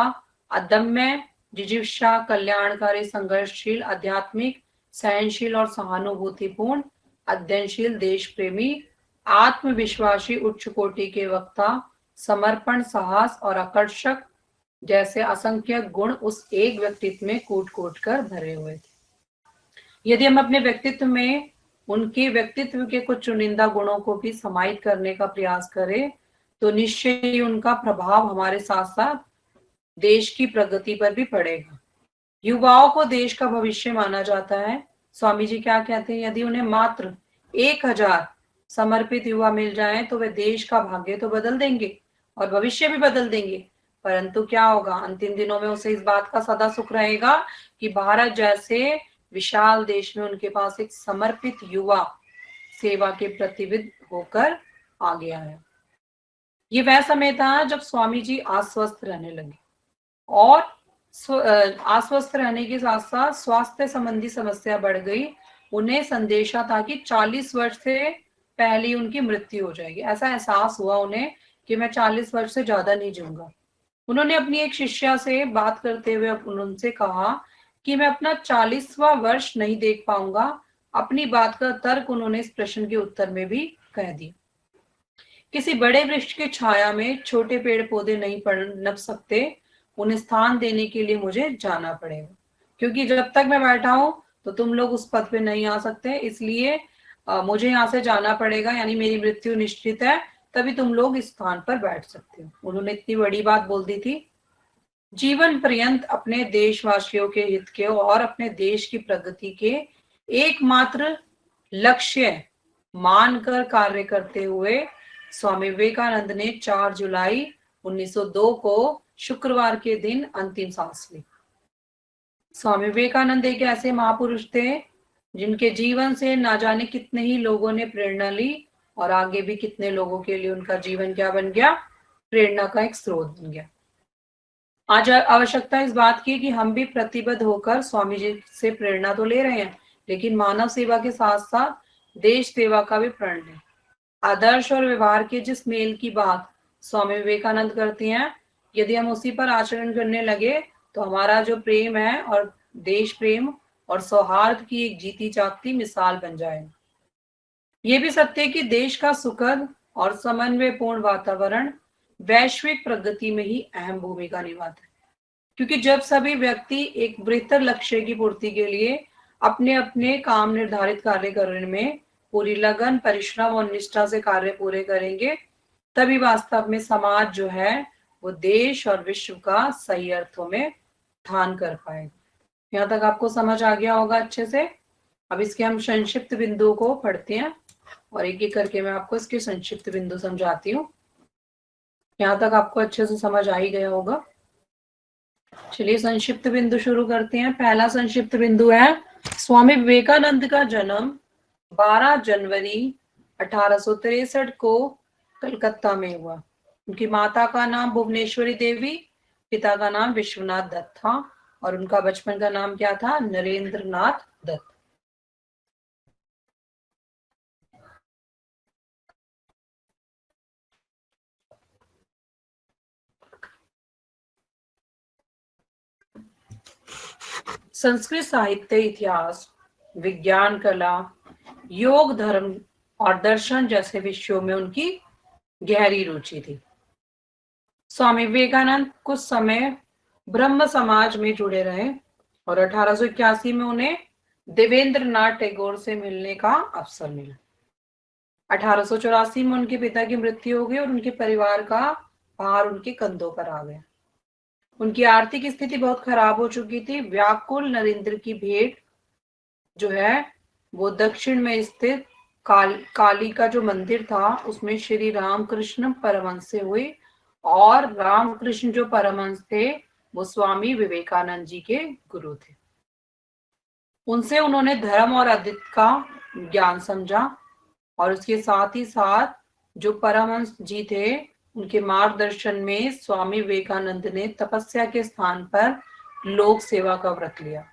अदम्य, जिजीविषा, कल्याणकारी, संघर्षशील, आध्यात्मिक, सहनशील और सहानुभूतिपूर्ण, अध्ययनशील, देश प्रेमी, आत्मविश्वासी, उच्च कोटि के वक्ता, समर्पण, साहस और आकर्षक जैसे असंख्य गुण उस एक व्यक्तित्व में कूट कूट कर भरे हुए थे। यदि हम अपने व्यक्तित्व में उनके व्यक्तित्व के कुछ चुनिंदा गुणों को भी समाहित करने का प्रयास करें तो निश्चय ही उनका प्रभाव हमारे साथ साथ देश की प्रगति पर भी पड़ेगा। युवाओं को देश का भविष्य माना जाता है। स्वामी जी क्या कहते हैं, यदि उन्हें मात्र 1000 समर्पित युवा मिल जाएं तो वे देश का भाग्य तो बदल देंगे और भविष्य भी बदल देंगे, परंतु क्या होगा, अंतिम दिनों में उसे इस बात का सदा सुख रहेगा कि भारत जैसे विशाल देश में उनके पास एक समर्पित युवा सेवा के प्रतिविध होकर आ गया है। ये वह समय था जब स्वामी जी अस्वस्थ रहने लगे और अस्वस्थ रहने के साथ साथ स्वास्थ्य संबंधी समस्या बढ़ गई। उन्हें संदेशा था कि 40 वर्ष से पहले उनकी मृत्यु हो जाएगी। ऐसा एहसास हुआ उन्हें कि मैं 40 वर्ष से ज्यादा नहीं जीऊंगा। उन्होंने अपनी एक शिष्या से बात करते हुए उनसे कहा कि मैं अपना 40वां वर्ष नहीं देख पाऊंगा। अपनी बात का तर्क उन्होंने इस प्रश्न के उत्तर में भी कह दिया। किसी बड़े वृक्ष की छाया में छोटे पेड़ पौधे नहीं पनप सकते, उन्हें स्थान देने के लिए मुझे जाना पड़ेगा, क्योंकि जब तक मैं बैठा हूं तो तुम लोग उस पद पे नहीं आ सकते, इसलिए मुझे यहाँ से जाना पड़ेगा, यानी मेरी मृत्यु निश्चित है, तभी तुम लोग इस स्थान पर बैठ सकते हो। उन्होंने इतनी बड़ी बात बोल दी थी। जीवन पर्यंत अपने देशवासियों के हित के और अपने देश की प्रगति के एकमात्र लक्ष्य मानकर कार्य करते हुए स्वामी विवेकानंद ने 4 जुलाई 1902 को शुक्रवार के दिन अंतिम सांस ली। स्वामी विवेकानंद एक ऐसे महापुरुष थे जिनके जीवन से ना जाने कितने ही लोगों ने प्रेरणा ली और आगे भी कितने लोगों के लिए उनका जीवन क्या बन गया, प्रेरणा का एक स्रोत बन गया। आज आवश्यकता इस बात की कि हम भी प्रतिबद्ध होकर स्वामी जी से प्रेरणा तो ले रहे हैं, लेकिन मानव सेवा के साथ साथ देश सेवा का भी प्रण लें। आदर्श और व्यवहार के जिस मेल की बात स्वामी विवेकानंद करती हैं, यदि हम उसी पर आचरण करने लगे तो हमारा जो प्रेम है और देश प्रेम और सौहार्द की एक जीती जागती मिसाल बन जाएगा। ये भी सत्य है कि देश का सुखद और समन्वयपूर्ण वातावरण वैश्विक प्रगति में ही अहम भूमिका निभाता है, क्योंकि जब सभी व्यक्ति एक बेहतर लक्ष्य की पूर्ति के लिए अपने अपने काम निर्धारित कार्य करने में पूरी लगन, परिश्रम और निष्ठा से कार्य पूरे करेंगे, तभी वास्तव में समाज जो है वो देश और विश्व का सही अर्थों में उत्थान कर पाएगा। यहाँ तक आपको समझ आ गया होगा अच्छे से। अब इसके हम संक्षिप्त बिंदुओं को पढ़ते हैं और एक एक करके मैं आपको इसके संक्षिप्त बिंदु समझाती हूँ। यहाँ तक आपको अच्छे से समझ आ ही गया होगा। चलिए संक्षिप्त बिंदु शुरू करते हैं। पहला संक्षिप्त बिंदु है, स्वामी विवेकानंद का जन्म 12 जनवरी 1863 को कलकत्ता में हुआ। उनकी माता का नाम भुवनेश्वरी देवी, पिता का नाम विश्वनाथ दत्त था और उनका बचपन का नाम क्या था, नरेंद्र नाथ दत्त। संस्कृत साहित्य, इतिहास, विज्ञान, कला, योग, धर्म और दर्शन जैसे विषयों में उनकी गहरी रुचि थी। स्वामी विवेकानंद कुछ समय ब्रह्म समाज में जुड़े रहे और 1881 में उन्हें देवेंद्र नाथ टैगोर से मिलने का अवसर मिला। 1884 में उनके पिता की मृत्यु हो गई और उनके परिवार का भार उनके कंधों पर आ गया। उनकी आर्थिक स्थिति बहुत खराब हो चुकी थी। व्याकुल नरेंद्र की भेंट जो है वो दक्षिण में स्थित काली का जो मंदिर था उसमें श्री रामकृष्ण परमहंस से हुई और रामकृष्ण जो परमहंस थे वो स्वामी विवेकानंद जी के गुरु थे। उनसे उन्होंने धर्म और अद्वैत का ज्ञान समझा और उसके साथ ही साथ जो परमहंस जी थे उनके मार्गदर्शन में स्वामी विवेकानंद ने तपस्या के स्थान पर लोक सेवा का व्रत लिया।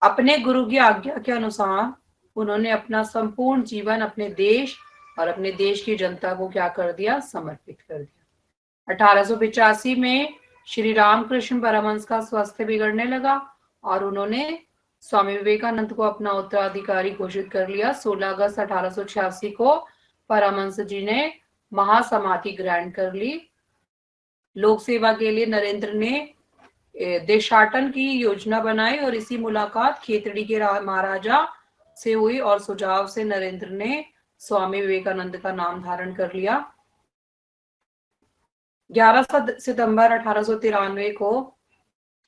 अपने गुरु की आज्ञा के अनुसार उन्होंने अपना संपूर्ण जीवन अपने देश और अपने देश की जनता को क्या कर दिया, समर्पित कर दिया। 1885 में श्री रामकृष्ण परमहंस का स्वास्थ्य बिगड़ने लगा और उन्होंने स्वामी विवेकानंद को अपना उत्तराधिकारी घोषित कर लिया। 16 अगस्त 1886 को परमहंस जी ने महासमाधि ग्रहण कर ली। लोक सेवा के लिए नरेंद्र ने देशाटन की योजना बनाई और इसी मुलाकात खेतड़ी के महाराजा से हुई और सुझाव से नरेंद्र ने स्वामी विवेकानंद का नाम धारण कर लिया। 11 सितंबर 1893 को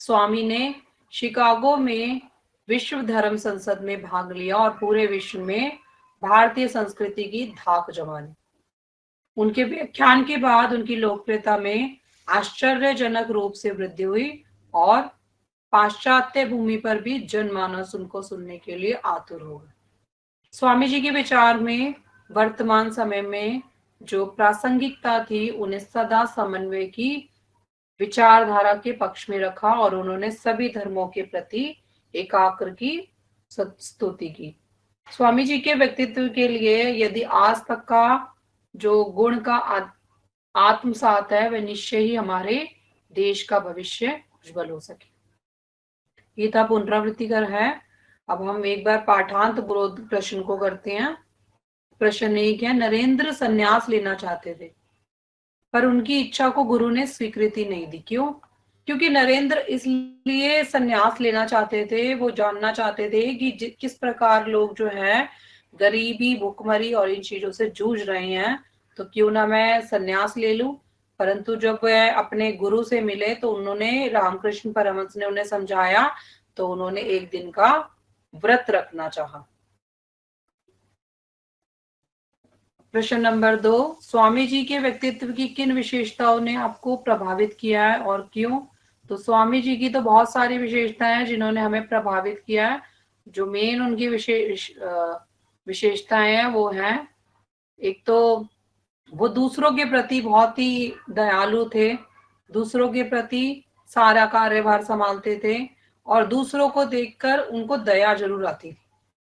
स्वामी ने शिकागो में विश्व धर्म संसद में भाग लिया और पूरे विश्व में भारतीय संस्कृति की धाक जमा ली। उनके व्याख्यान के बाद उनकी लोकप्रियता में आश्चर्यजनक रूप से वृद्धि हुई और पाश्चात्य भूमि पर भी जनमानस उनको सुनने के लिए आतुर हो गए। स्वामी जी के विचार में वर्तमान समय में जो प्रासंगिकता थी उन्हें सदा समन्वय की विचारधारा के पक्ष में रखा और उन्होंने सभी धर्मों के प्रति एकाग्र की स्तुति की। स्वामी जी के व्यक्तित्व के लिए यदि आज तक का जो गुण का आत्मसात है वह निश्चय ही हमारे देश का भविष्य उज्जवल हो सके। ये था पुनरावृत्ति कर है। अब हम एक बार पाठांत विरोध प्रश्न को करते हैं। प्रश्न एक है, नरेंद्र संन्यास लेना चाहते थे पर उनकी इच्छा को गुरु ने स्वीकृति नहीं दी। क्यों? क्योंकि नरेंद्र इसलिए संन्यास लेना चाहते थे, वो जानना चाहते थे कि किस प्रकार लोग जो है गरीबी, भुखमरी और इन चीजों से जूझ रहे हैं, तो क्यों ना मैं संन्यास ले लूं। परंतु जब वह अपने गुरु से मिले तो उन्होंने, रामकृष्ण परमहंस ने उन्हें समझाया तो उन्होंने एक दिन का व्रत रखना चाहा। प्रश्न नंबर 2, स्वामी जी के व्यक्तित्व की किन विशेषताओं ने आपको प्रभावित किया है और क्यों? तो स्वामी जी की तो बहुत सारी विशेषताएं हैं जिन्होंने हमें प्रभावित किया है। जो मेन उनकी विशेषताएं हैं वो हैं, एक तो वो दूसरों के प्रति बहुत ही दयालु थे, दूसरों के प्रति सारा कार्यभार संभालते थे और दूसरों को देखकर उनको दया जरूर आती थी।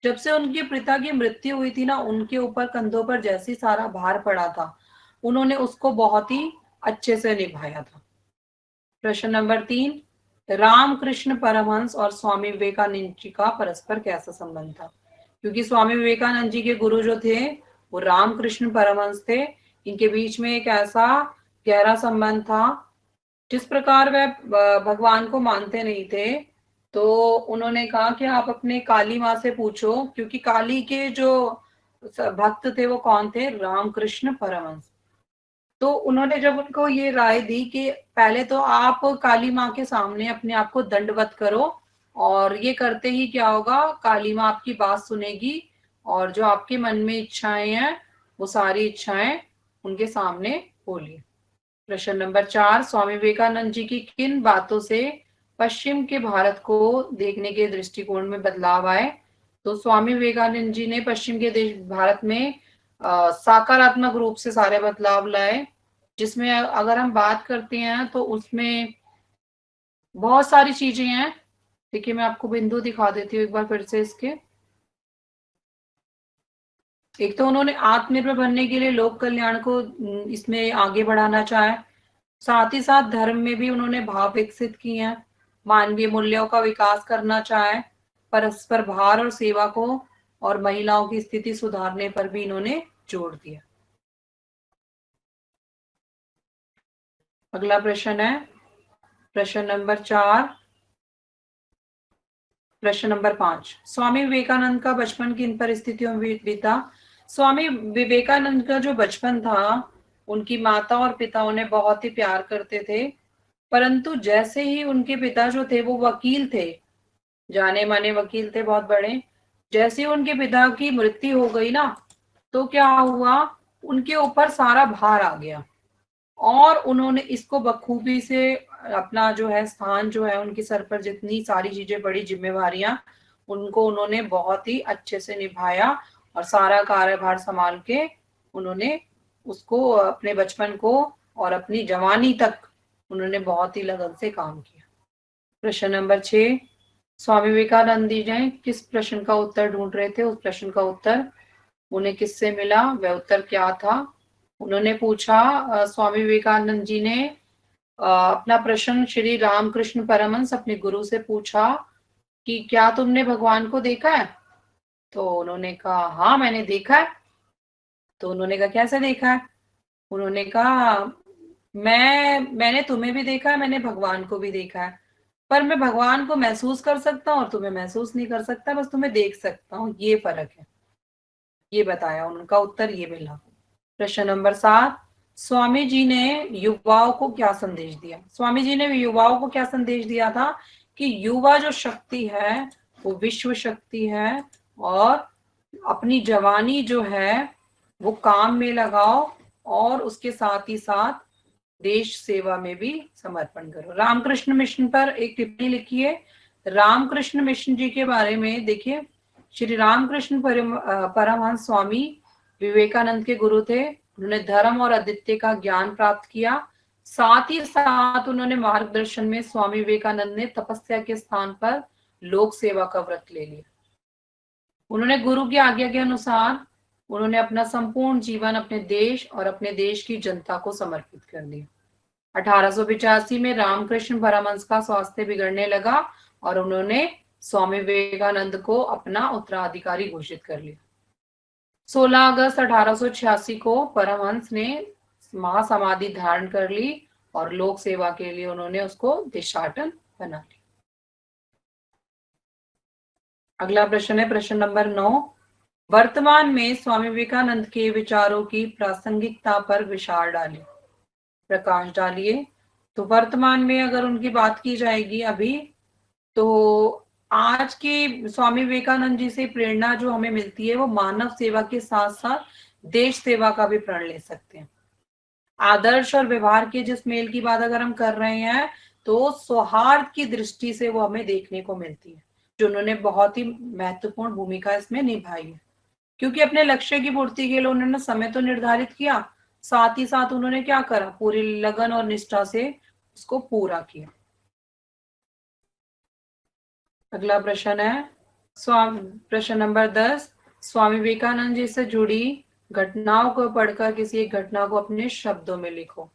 जब से उनके पिता की मृत्यु हुई थी ना, उनके ऊपर कंधों पर जैसी सारा भार पड़ा था, उन्होंने उसको बहुत ही अच्छे से निभाया था। प्रश्न नंबर 3, रामकृष्ण परमहंस और स्वामी विवेकानंद जी का परस्पर कैसा संबंध था? क्योंकि स्वामी विवेकानंद जी के गुरु जो थे वो रामकृष्ण परमहंस थे। इनके बीच में एक ऐसा गहरा संबंध था। जिस प्रकार वह भगवान को मानते नहीं थे तो उन्होंने कहा कि आप अपने काली माँ से पूछो, क्योंकि काली के जो भक्त थे वो कौन थे? रामकृष्ण परमहंस। तो उन्होंने जब उनको ये राय दी कि पहले तो आप काली माँ के सामने अपने आप को दंडवत करो और ये करते ही क्या होगा, काली माँ आपकी बात सुनेगी और जो आपके मन में इच्छाएं हैं वो सारी इच्छाएं उनके सामने बोलिए। प्रश्न नंबर 4, स्वामी विवेकानंद जी की किन बातों से पश्चिम के भारत को देखने के दृष्टिकोण में बदलाव आए? तो स्वामी विवेकानंद जी ने पश्चिम के देश भारत में सकारात्मक रूप से सारे बदलाव लाए, जिसमें अगर हम बात करते हैं तो उसमें बहुत सारी चीजें हैं। देखिए मैं आपको बिंदु दिखा देती हूँ एक बार फिर से इसके। एक तो उन्होंने आत्मनिर्भर बनने के लिए लोक कल्याण को इसमें आगे बढ़ाना चाहे, साथ ही साथ धर्म में भी उन्होंने भाव विकसित किए हैं, मानवीय मूल्यों का विकास करना चाहे, परस्पर भार और सेवा को और महिलाओं की स्थिति सुधारने पर भी इन्होंने जोर दिया। अगला प्रश्न है प्रश्न नंबर 4। प्रश्न नंबर 5, स्वामी विवेकानंद का बचपन किन परिस्थितियों में बीता? स्वामी विवेकानंद का जो बचपन था, उनकी माता और पिता उन्हें बहुत ही प्यार करते थे, परंतु जैसे ही उनके पिता जो थे वो वकील थे, जाने माने वकील थे बहुत बड़े, जैसे ही उनके पिता की मृत्यु हो गई ना, तो क्या हुआ, उनके ऊपर सारा भार आ गया और उन्होंने इसको बखूबी से अपना जो है स्थान जो है उनके सर पर जितनी सारी चीजें बड़ी जिम्मेवारियां, उनको उन्होंने बहुत ही अच्छे से निभाया और सारा कार्यभार संभाल के उन्होंने उसको अपने बचपन को और अपनी जवानी तक उन्होंने बहुत ही लगन से काम किया। प्रश्न नंबर 6, स्वामी विवेकानंद जी ने किस प्रश्न का उत्तर ढूंढ रहे थे? उस प्रश्न का उत्तर उन्हें किससे मिला? वह उत्तर क्या था? उन्होंने पूछा, स्वामी विवेकानंद जी ने अपना प्रश्न श्री रामकृष्ण परमहंस अपने गुरु से पूछा कि क्या तुमने भगवान को देखा है? तो उन्होंने कहा हाँ मैंने देखा है। तो उन्होंने कहा कैसे देखा है? उन्होंने कहा मैंने तुम्हें भी देखा है, मैंने भगवान को भी देखा है, पर मैं भगवान को महसूस कर सकता हूँ और तुम्हें महसूस नहीं कर सकता, बस तुम्हें देख सकता हूँ, ये फर्क है। ये बताया, उनका उत्तर ये मिला। प्रश्न नंबर 7, स्वामी जी ने युवाओं को क्या संदेश दिया? स्वामी जी ने युवाओं को क्या संदेश दिया था कि युवा जो शक्ति है वो विश्व शक्ति है, और अपनी जवानी जो है वो काम में लगाओ, और उसके साथ ही साथ देश सेवा में भी समर्पण करो। रामकृष्ण मिशन पर एक टिप्पणी लिखी है। रामकृष्ण मिशन जी के बारे में देखिए, श्री रामकृष्ण परमहंस स्वामी विवेकानंद के गुरु थे। उन्होंने धर्म और अद्वितीय का ज्ञान प्राप्त किया। साथ ही साथ उन्होंने मार्गदर्शन में स्वामी विवेकानंद ने तपस्या के स्थान पर लोक सेवा का व्रत ले लिया। उन्होंने गुरु की आज्ञा के अनुसार उन्होंने अपना संपूर्ण जीवन अपने देश और अपने देश की जनता को समर्पित कर दिया। 1885 में रामकृष्ण परमहंस का स्वास्थ्य बिगड़ने लगा और उन्होंने स्वामी विवेकानंद को अपना उत्तराधिकारी घोषित कर लिया। 16 अगस्त 1886 को परमहंस ने महासमाधि धारण कर ली और लोक सेवा के लिए उन्होंने उसको देशाटन बना लिया। अगला प्रश्न है प्रश्न नंबर 9, वर्तमान में स्वामी विवेकानंद के विचारों की प्रासंगिकता पर विचार डालिए, प्रकाश डालिए। तो वर्तमान में अगर उनकी बात की जाएगी अभी, तो आज के स्वामी विवेकानंद जी से प्रेरणा जो हमें मिलती है वो मानव सेवा के साथ साथ देश सेवा का भी प्रण ले सकते हैं। आदर्श और व्यवहार के जिस मेल की बात अगर हम कर रहे हैं तो सौहार्द की दृष्टि से वो हमें देखने को मिलती है, जो उन्होंने बहुत ही महत्वपूर्ण भूमिका इसमें निभाई है। क्योंकि अपने लक्ष्य की पूर्ति के लिए उन्होंने समय तो निर्धारित किया, साथ ही साथ उन्होंने क्या करा, पूरी लगन और निष्ठा से उसको पूरा किया। अगला प्रश्न है प्रश्न नंबर 10, स्वामी विवेकानंद जी से जुड़ी घटनाओं को पढ़कर किसी एक घटना को अपने शब्दों में लिखो।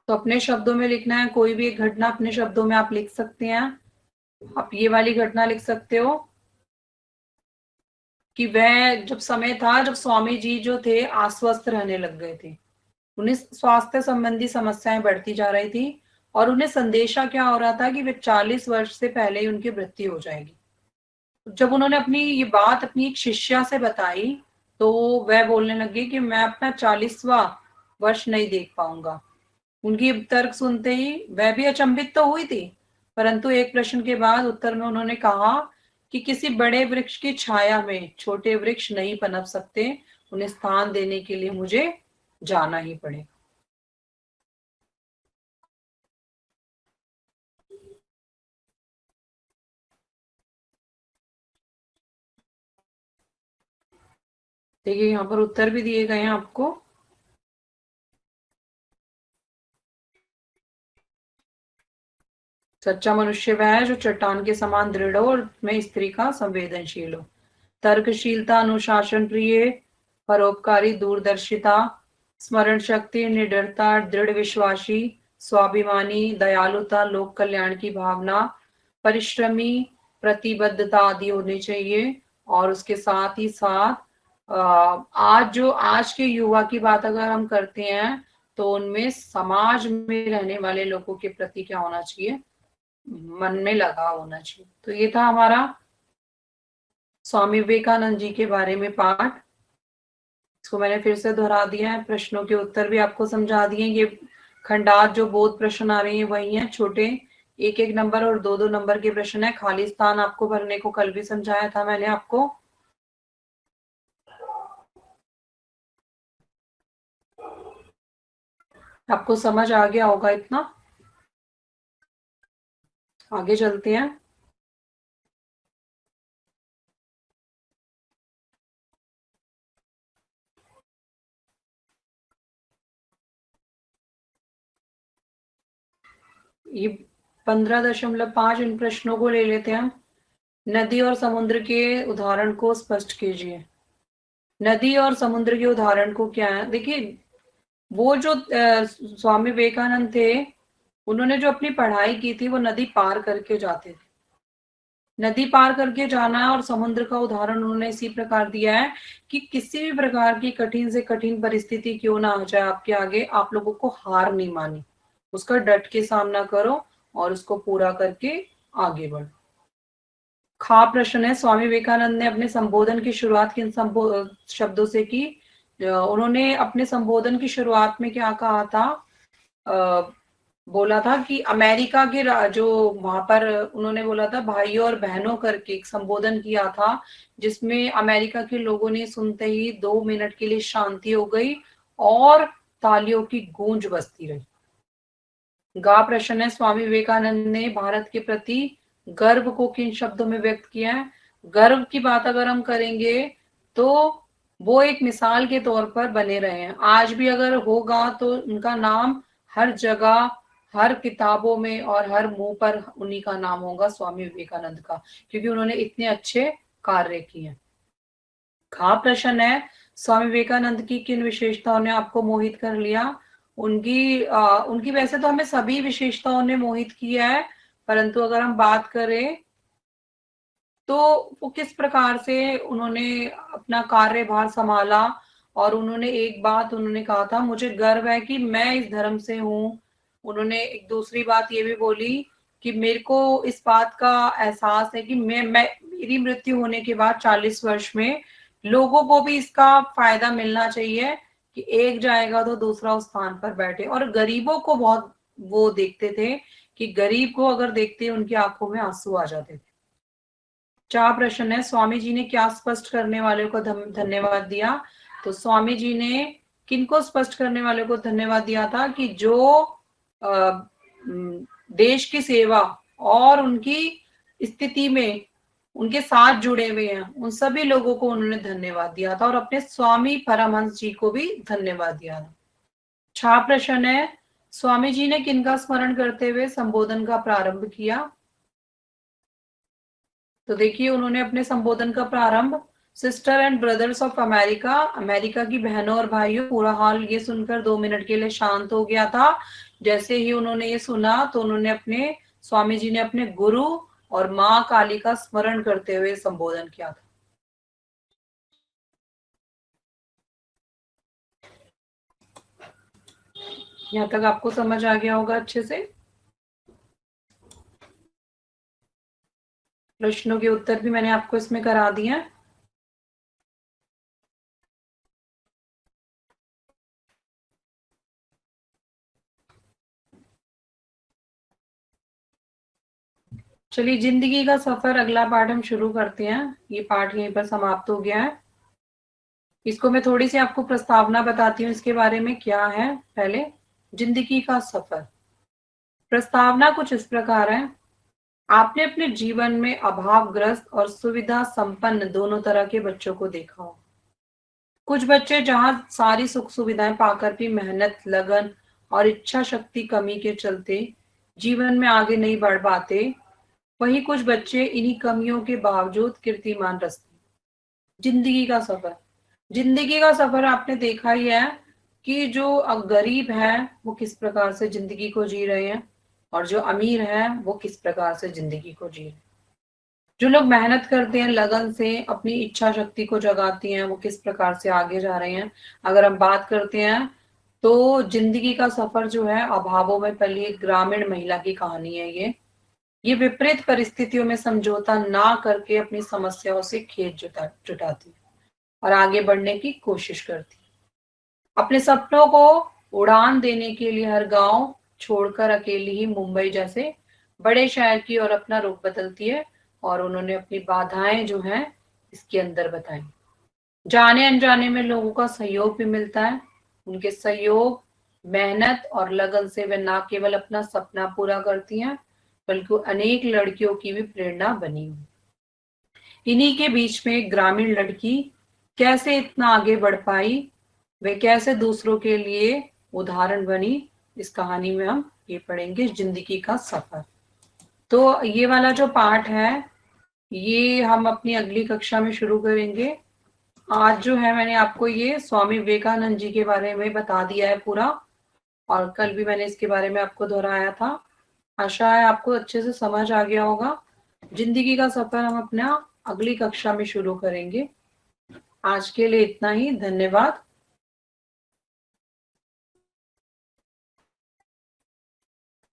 तो अपने शब्दों में लिखना है, कोई भी एक घटना अपने शब्दों में आप लिख सकते हैं। आप ये वाली घटना लिख सकते हो कि वह जब समय था जब स्वामी जी जो थे अस्वस्थ रहने लग गए थे, उन्हें स्वास्थ्य संबंधी समस्याएं बढ़ती जा रही थी और उन्हें संदेशा क्या हो रहा था कि वे 40 वर्ष से पहले ही उनकी मृत्यु हो जाएगी। जब उन्होंने अपनी ये बात अपनी एक शिष्या से बताई तो वह बोलने लगी कि मैं अपना 40वां वर्ष नहीं देख पाऊंगा। उनकी तर्क सुनते ही वह भी अचंभित तो हुई थी, परंतु एक प्रश्न के बाद उत्तर में उन्होंने कहा कि किसी बड़े वृक्ष की छाया में छोटे वृक्ष नहीं पनप सकते, उन्हें स्थान देने के लिए मुझे जाना ही पड़ेगा। देखिए यहाँ पर उत्तर भी दिए गए हैं आपको। सच्चा मनुष्य वह है जो चट्टान के समान दृढ़ हो और में स्त्री का संवेदनशील हो, तर्कशीलता, अनुशासन प्रिय, परोपकारी, दूरदर्शिता, स्मरण शक्ति, निडरता, दृढ़ विश्वासी, स्वाभिमानी, दयालुता, लोक कल्याण की भावना, परिश्रमी, प्रतिबद्धता आदि होनी चाहिए। और उसके साथ ही साथ आज के युवा की बात अगर हम करते हैं तो उनमें समाज में रहने वाले लोगों के प्रति क्या होना चाहिए, मन में लगाव होना चाहिए। तो ये था हमारा स्वामी विवेकानंद जी के बारे में पाठ। इसको मैंने फिर से दोहरा दिया है, प्रश्नों के उत्तर भी आपको समझा दिए। ये खंडात जो बोध प्रश्न आ रहे हैं वही हैं, छोटे 1-1 नंबर और 2-2 नंबर के प्रश्न है। खाली स्थान आपको भरने को कल भी समझाया था मैंने आपको। आपको समझ आ गया होगा इतना। आगे चलते हैं। ये 15.5 इन प्रश्नों को ले लेते हैं हम। नदी और समुद्र के उदाहरण को स्पष्ट कीजिए। नदी और समुद्र के उदाहरण को क्या है, देखिए वो जो स्वामी विवेकानंद थे, उन्होंने जो अपनी पढ़ाई की थी वो नदी पार करके जाते थे। नदी पार करके जाना है और समुद्र का उदाहरण उन्होंने इसी प्रकार दिया है कि किसी भी प्रकार की कठिन से कठिन परिस्थिति क्यों ना आ जाए आपके आगे, आप लोगों को हार नहीं मानी, उसका डट के सामना करो और उसको पूरा करके आगे बढ़ो। खा प्रश्न है, स्वामी विवेकानंद ने अपने संबोधन की शुरुआत किन शब्दों से की? उन्होंने अपने संबोधन की शुरुआत में क्या कहा था? बोला था कि अमेरिका के जो वहां पर उन्होंने बोला था भाइयों और बहनों करके एक संबोधन किया था, जिसमें अमेरिका के लोगों ने सुनते ही 2 मिनट के लिए शांति हो गई और तालियों की गूंज बजती रही। गा प्रश्न है, स्वामी विवेकानंद ने भारत के प्रति गर्व को किन शब्दों में व्यक्त किया है? गर्व की बात अगर हम करेंगे तो वो एक मिसाल के तौर पर बने रहे हैं, आज भी अगर होगा तो उनका नाम हर जगह, हर किताबों में और हर मुंह पर उन्हीं का नाम होगा, स्वामी विवेकानंद का, क्योंकि उन्होंने इतने अच्छे कार्य किए। खा प्रश्न है, स्वामी विवेकानंद की किन विशेषताओं ने आपको मोहित कर लिया? उनकी वैसे तो हमें सभी विशेषताओं ने मोहित किया है, परंतु अगर हम बात करें तो वो किस प्रकार से उन्होंने अपना कार्यभार संभाला, और उन्होंने एक बात उन्होंने कहा था, मुझे गर्व है कि मैं इस धर्म से हूँ। उन्होंने एक दूसरी बात ये भी बोली कि मेरे को इस बात का एहसास है कि मैं मेरी मृत्यु होने के बाद 40 वर्ष में लोगों को भी इसका फायदा मिलना चाहिए कि एक जाएगा तो दूसरा उस स्थान पर बैठे। और गरीबों को बहुत वो देखते थे कि गरीब को अगर देखते उनकी आंखों में आंसू आ जाते थे। 4 प्रश्न है, स्वामी जी ने क्या स्पष्ट करने वाले को धन्यवाद दिया? तो स्वामी जी ने किनको स्पष्ट करने वाले को धन्यवाद दिया था कि जो देश की सेवा और उनकी स्थिति में उनके साथ जुड़े हुए हैं, उन सभी लोगों को उन्होंने धन्यवाद दिया था, और अपने स्वामी परमहंस जी को भी धन्यवाद दिया था। 6 प्रश्न है, स्वामी जी ने किनका स्मरण करते हुए संबोधन का प्रारंभ किया? तो देखिए, उन्होंने अपने संबोधन का प्रारंभ sister and brothers of America, America की बहनों और भाइयों। पूरा हॉल ये सुनकर 2 मिनट के लिए शांत हो गया था। जैसे ही उन्होंने ये सुना तो उन्होंने अपने स्वामी जी ने अपने गुरु और माँ काली का स्मरण करते हुए संबोधन किया था। यहाँ तक आपको समझ आ गया होगा अच्छे से। प्रश्नों के उत्तर भी मैंने आपको इसमें करा दिए हैं। चलिए, जिंदगी का सफर अगला पाठ हम शुरू करते हैं। ये पाठ यहीं पर समाप्त हो गया है। इसको मैं थोड़ी सी आपको प्रस्तावना बताती हूँ इसके बारे में क्या है। पहले जिंदगी का सफर, प्रस्तावना कुछ इस प्रकार है। आपने अपने जीवन में अभावग्रस्त और सुविधा संपन्न दोनों तरह के बच्चों को देखा हो। कुछ बच्चे जहां सारी सुख सुविधाएं पाकर भी मेहनत, लगन और इच्छा शक्ति कमी के चलते जीवन में आगे नहीं बढ़ पाते, वहीं कुछ बच्चे इन्हीं कमियों के बावजूद कीर्तिमान रचते। जिंदगी का सफर, जिंदगी का सफर आपने देखा ही है कि जो गरीब है वो किस प्रकार से जिंदगी को जी रहे हैं, और जो अमीर है वो किस प्रकार से जिंदगी को जी रहे हैं। जो लोग मेहनत करते हैं, लगन से अपनी इच्छा शक्ति को जगाती हैं, वो किस प्रकार से आगे जा रहे हैं। अगर हम बात करते हैं तो जिंदगी का सफर जो है, अभावों में पली एक ग्रामीण महिला की कहानी है। ये विपरीत परिस्थितियों में समझौता ना करके अपनी समस्याओं से खेद जुटाती और आगे बढ़ने की कोशिश करती। अपने सपनों को उड़ान देने के लिए हर गांव छोड़कर अकेली ही मुंबई जैसे बड़े शहर की ओर अपना रुख बदलती है, और उन्होंने अपनी बाधाएं जो हैं इसके अंदर बताई। जाने अनजाने में लोगों का सहयोग भी मिलता है। उनके सहयोग, मेहनत और लगन से वे न केवल अपना सपना पूरा करती हैं, बल्कि अनेक लड़कियों की भी प्रेरणा बनी हुई। इन्हीं के बीच में एक ग्रामीण लड़की कैसे इतना आगे बढ़ पाई, वे कैसे दूसरों के लिए उदाहरण बनी, इस कहानी में हम ये पढ़ेंगे, जिंदगी का सफर। तो ये वाला जो पाठ है ये हम अपनी अगली कक्षा में शुरू करेंगे। आज जो है मैंने आपको ये स्वामी विवेकानंद जी के बारे में बता दिया है पूरा, और कल भी मैंने इसके बारे में आपको दोहराया था। आशा है आपको अच्छे से समझ आ गया होगा। जिंदगी का सफर हम अपना अगली कक्षा में शुरू करेंगे। आज के लिए इतना ही। धन्यवाद।